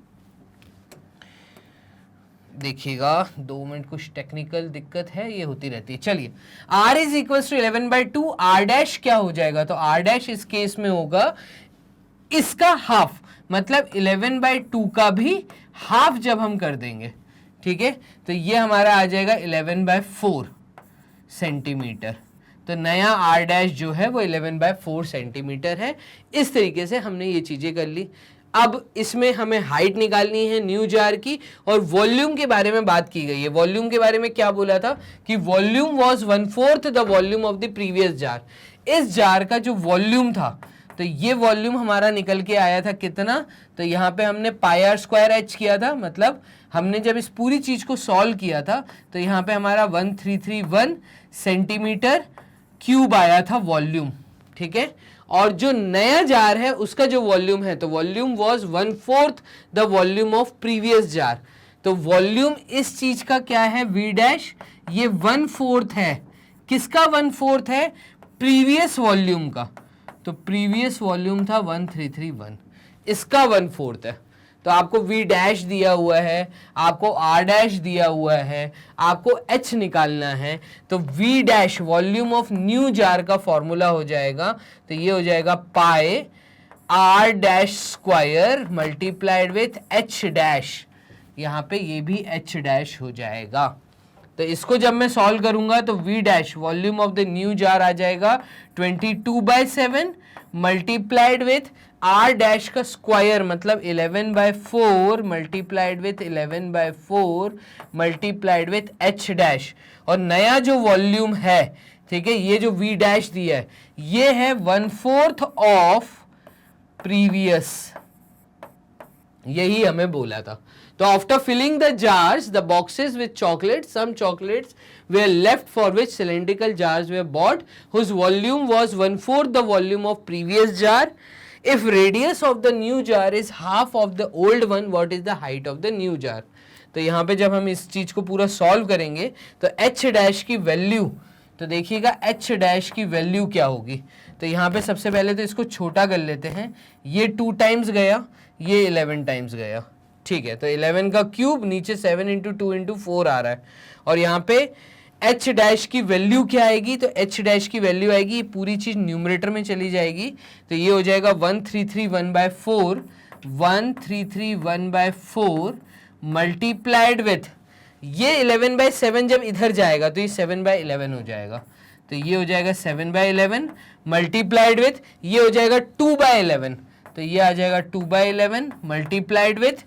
देखिएगा 2 मिनट, कुछ टेक्निकल दिक्कत है, ये होती रहती है। चलिए r is equal to 11/2, r' क्या हो जाएगा, तो r' इस केस में होगा इसका हाफ, मतलब 11/2 का भी हाफ जब हम कर देंगे। ठीक है, तो ये हमारा आ जाएगा 11/4 सेंटीमीटर। तो नया r' जो है वो 11/4 सेंटीमीटर है। इस तरीके से हमने ये चीजें कर ली। अब इसमें हमें हाइट निकालनी है न्यू जार की, और वॉल्यूम के बारे में बात की गई है। वॉल्यूम के बारे में क्या बोला था कि volume was 1/4 the volume of the previous jar. इस जार का जो वॉल्यूम था, तो ये वॉल्यूम हमारा निकल के आया था कितना, तो यहाँ पे हमने πr² किया था, मतलब हमने जब इस पूरी चीज को सॉल्व किया था तो यहाँ पे हमारा 1331 सेंटीमीटर क्यूब आया था वॉल्यूम। ठीक है, और जो नया जार है उसका जो वॉल्यूम है, तो volume was 1/4 the volume of previous jar. तो वॉल्यूम इस चीज का क्या है, v', ये 1/4 है। किसका 1/4 है, प्रीवियस वॉल्यूम का। तो प्रीवियस वॉल्यूम था 1331, इसका 1/4 है। तो आपको v' दिया हुआ है, आपको r' दिया हुआ है, आपको h निकालना है। तो v' volume of new jar का फॉर्मूला हो जाएगा, तो ये हो जाएगा πr' मल्टीप्लाइड विथ h', यहाँ पे ये भी h' हो जाएगा। तो इसको जब मैं सॉल्व करूंगा तो v' volume of the new jar आ जाएगा 22/7 मल्टीप्लाइड विथ r डैश का स्क्वायर मतलब 11/4 multiplied with 11/4 multiplied with h dash, और नया जो वॉल्यूम है, ठीक है, ये जो v डैश दिया है ये है 1/4 ऑफ प्रीवियस, यही हमें बोला था। तो after filling the jars the boxes with chocolates, some chocolates were left for which cylindrical jars were bought whose volume was 1/4 the volume of previous jar. If radius of the new jar is half of the old one, what is the height of the new jar? तो यहाँ पे जब हम इस चीज को पूरा solve करेंगे तो h डैश की वैल्यू, तो देखिएगा h डैश की वैल्यू क्या होगी। तो यहाँ पे सबसे पहले तो इसको छोटा कर लेते हैं, ये 2 टाइम्स गया, ये 11 टाइम्स गया, ठीक है। तो 11 का क्यूब नीचे 7 इंटू 2 इंटू 4 आ रहा है, और यहाँ पे h डैश की वैल्यू क्या आएगी, तो h डैश की वैल्यू आएगी, पूरी चीज न्यूमरेटर में चली जाएगी, तो ये हो जाएगा 1331/4 1331/4 मल्टीप्लाइड विथ, ये 11/7 जब इधर जाएगा तो ये 7/11 हो जाएगा, तो ये हो जाएगा 7/11 मल्टीप्लाइड विथ, ये हो जाएगा 2/11, तो ये आ जाएगा 2/11 मल्टीप्लाइड विथ,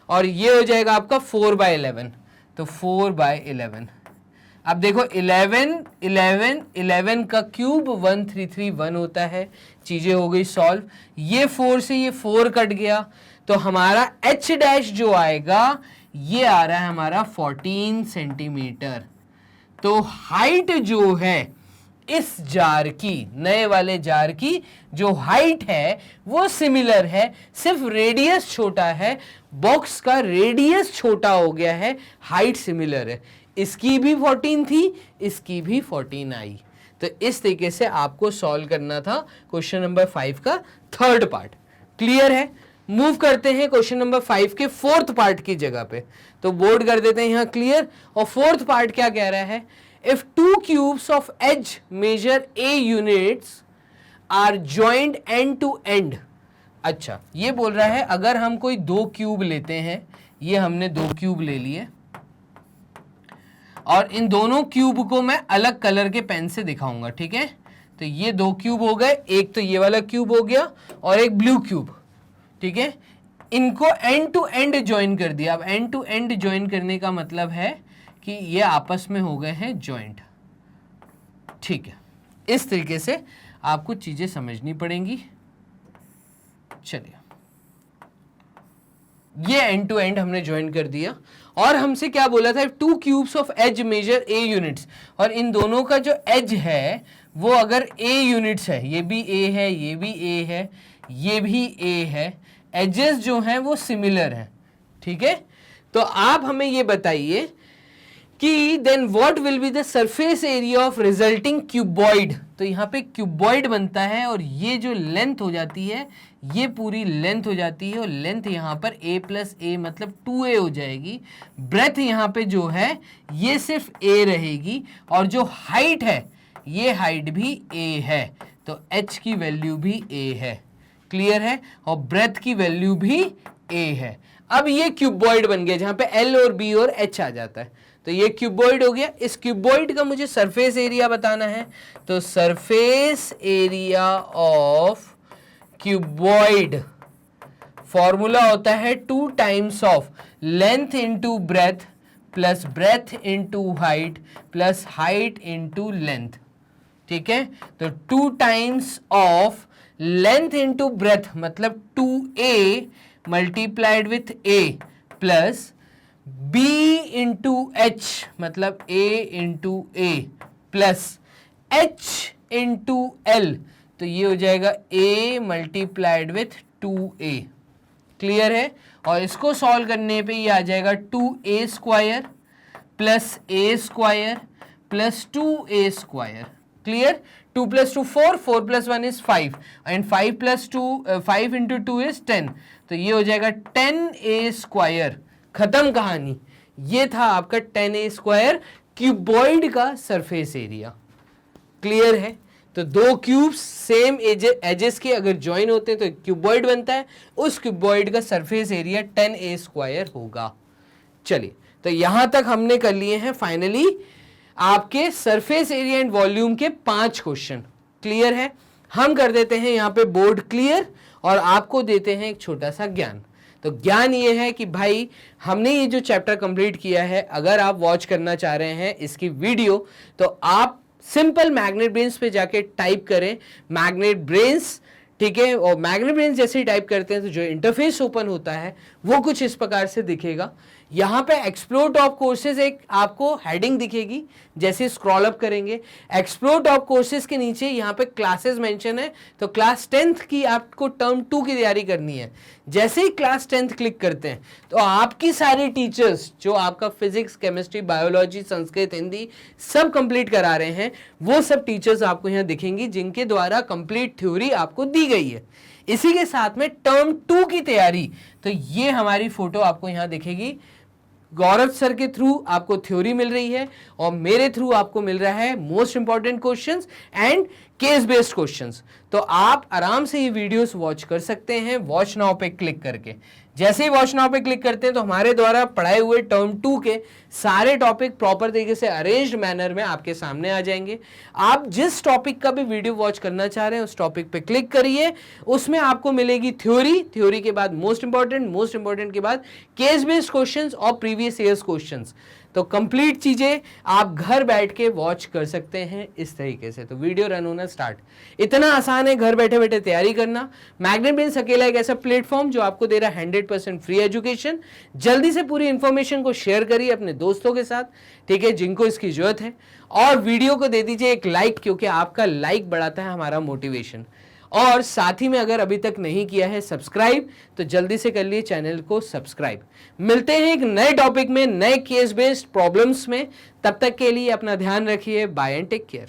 और ये हो जाएगा आपका 4/11, तो 4/11। अब देखो 11 का क्यूब 1331 होता है, चीजें हो गई सॉल्व, ये 4 से ये 4 कट गया, तो हमारा h डैश जो आएगा ये आ रहा है हमारा 14 सेंटीमीटर। तो हाइट जो है इस जार की, नए वाले जार की जो हाइट है वो सिमिलर है, सिर्फ रेडियस छोटा है, बॉक्स का रेडियस छोटा हो गया है, हाइट सिमिलर है, इसकी भी 14 थी, इसकी भी 14 आई। तो इस तरीके से आपको सॉल्व करना था क्वेश्चन नंबर 5 का थर्ड पार्ट। क्लियर है? मूव करते हैं क्वेश्चन नंबर 5 के फोर्थ पार्ट की जगह पे, तो बोर्ड कर देते हैं यहां क्लियर। और फोर्थ पार्ट क्या कह रहा है, if 2 cubes of edge measure a units are joined end to end. अच्छा, ये बोल रहा है अगर हम कोई 2 क्यूब लेते हैं, ये हमने 2 क्यूब ले लिए, और इन दोनों क्यूब को मैं अलग कलर के पेन से दिखाऊंगा, ठीक है। तो ये 2 क्यूब हो गए, एक तो ये वाला क्यूब हो गया और एक ब्लू क्यूब, ठीक है। इनको एंड टू एंड ज्वाइन कर दिया। अब एंड टू एंड ज्वाइन करने का मतलब है कि ये आपस में हो गए हैं ज्वाइंट, ठीक है। इस तरीके से आपको चीजें समझनी पड़ेंगी। चलिए, ये एंड टू एंड हमने ज्वाइन कर दिया, और हमसे क्या बोला था, 2 cubes of edge measure a units, और इन दोनों का जो एज है वो अगर a यूनिट्स है, ये भी a है, ये भी a है, ये भी a है, एजेस जो हैं वो सिमिलर हैं, ठीक है। तो आप हमें ये बताइए कि then what will be the surface area of resulting cuboid. तो यहाँ पे क्यूबॉइड बनता है, और ये जो लेंथ हो जाती है ये पूरी लेंथ हो जाती है, और लेंथ यहाँ पर a प्लस a मतलब 2a हो जाएगी। ब्रेथ यहाँ पे जो है ये सिर्फ a रहेगी, और जो हाइट है ये हाइट भी a है, तो h की वैल्यू भी a है। क्लियर है? और ब्रेथ की वैल्यू भी a है। अब ये क्यूबॉइड बन गया जहां पे L और B और H आ जाता है, तो ये क्यूबॉइड हो गया। इस क्यूबॉइड का मुझे सरफेस एरिया बताना है, तो surface area of cuboid formula होता है 2 times of length into breadth plus breadth into height plus height into length, ठीक है। तो 2 times of length into breadth मतलब 2a multiplied with a plus b into h मतलब a into a plus h into l, तो ये हो जाएगा a multiplied with 2a। Clear है? और इसको सॉल्व करने पे ये आ जाएगा 2a square plus a square plus 2a square. Clear? 2 + 2 4, 4 + 1 is 5 and 5 + 2 5 into 2 is 10, तो ये हो जाएगा 10a स्क्वायर। खत्म कहानी। ये था आपका 10a स्क्वायर क्यूबॉइड का सरफेस एरिया। क्लियर है? तो 2 क्यूब्स सेम एजेस के अगर ज्वाइन होते हैं तो क्यूबॉइड बनता है, उस क्यूबॉइड का सरफेस एरिया 10a स्क्वायर होगा। चलिए, तो यहां तक हमने कर लिए हैं फाइनली आपके सरफेस एरिया एंड वॉल्यूम के 5 क्वेश्चन। क्लियर है? हम कर देते हैं यहाँ पे बोर्ड क्लियर और आपको देते हैं एक छोटा सा ज्ञान। तो ज्ञान ये है कि भाई हमने ये जो चैप्टर कंप्लीट किया है, अगर आप वॉच करना चाह रहे हैं इसकी वीडियो, तो आप सिंपल मैग्नेट ब्रेन्स पे जाके टाइप करें मैग्नेट ब्रेन्स, ठीक है। और मैग्नेट ब्रेन्स जैसे ही टाइप करते हैं तो जो इंटरफेस ओपन होता है वो कुछ इस प्रकार से दिखेगा। यहाँ पे एक्सप्लोर टॉप कोर्सेज एक आपको हेडिंग दिखेगी, जैसे स्क्रॉल अप करेंगे एक्सप्लोर टॉप कोर्सेज के नीचे यहाँ पे क्लासेस मेंशन है, तो क्लास 10th की आपको टर्म 2 की तैयारी करनी है। जैसे ही क्लास 10th क्लिक करते हैं तो आपकी सारी टीचर्स जो आपका physics, chemistry, biology, Sanskrit, Hindi सब कंप्लीट करा रहे हैं, वो सब टीचर्स आपको यहाँ दिखेंगी जिनके द्वारा कंप्लीट थ्योरी आपको दी गई है। इसी के साथ में टर्म 2 की तैयारी, तो ये हमारी फोटो आपको यहाँ दिखेगी। गौरव सर के थ्रू आपको थ्योरी मिल रही है और मेरे थ्रू आपको मिल रहा है most important questions and case based questions. तो आप आराम से ये वीडियोस वॉच कर सकते हैं वॉच नाउ पे क्लिक करके। जैसे ही वॉच नाउ पे क्लिक करते हैं तो हमारे द्वारा पढ़ाए हुए टर्म 2 के सारे टॉपिक प्रॉपर तरीके से अरेंज्ड मैनर में आपके सामने आ जाएंगे। आप जिस टॉपिक का भी वीडियो वॉच करना चाह रहे हैं उस टॉपिक पे क्लिक करिए, उसमें आपको मिलेगी थ्योरी, थ्योरी के बाद मोस्ट इंपॉर्टेंट के बाद केस बेस्ड क्वेश्चंस और प्रीवियस ईयर्स क्वेश्चंस। तो कंप्लीट चीजें आप घर बैठ के वॉच कर सकते हैं इस तरीके से। तो वीडियो रन होना स्टार्ट। इतना आसान है घर बैठे बैठे तैयारी करना। मैग्नेट ब्रेन्स अकेला एक ऐसा प्लेटफॉर्म जो आपको दे रहा है 100% फ्री एजुकेशन। जल्दी से पूरी इंफॉर्मेशन को शेयर करिए अपने दोस्तों के साथ, ठीक है, जिनको इसकी जरूरत है। और वीडियो को दे दीजिए एक लाइक, क्योंकि आपका लाइक बढ़ाता है हमारा मोटिवेशन। और साथ ही में अगर अभी तक नहीं किया है सब्सक्राइब, तो जल्दी से कर लिए चैनल को सब्सक्राइब। मिलते हैं एक नए टॉपिक में, नए केस बेस्ड प्रॉब्लम्स में। तब तक के लिए अपना ध्यान रखिए। Bye and take care.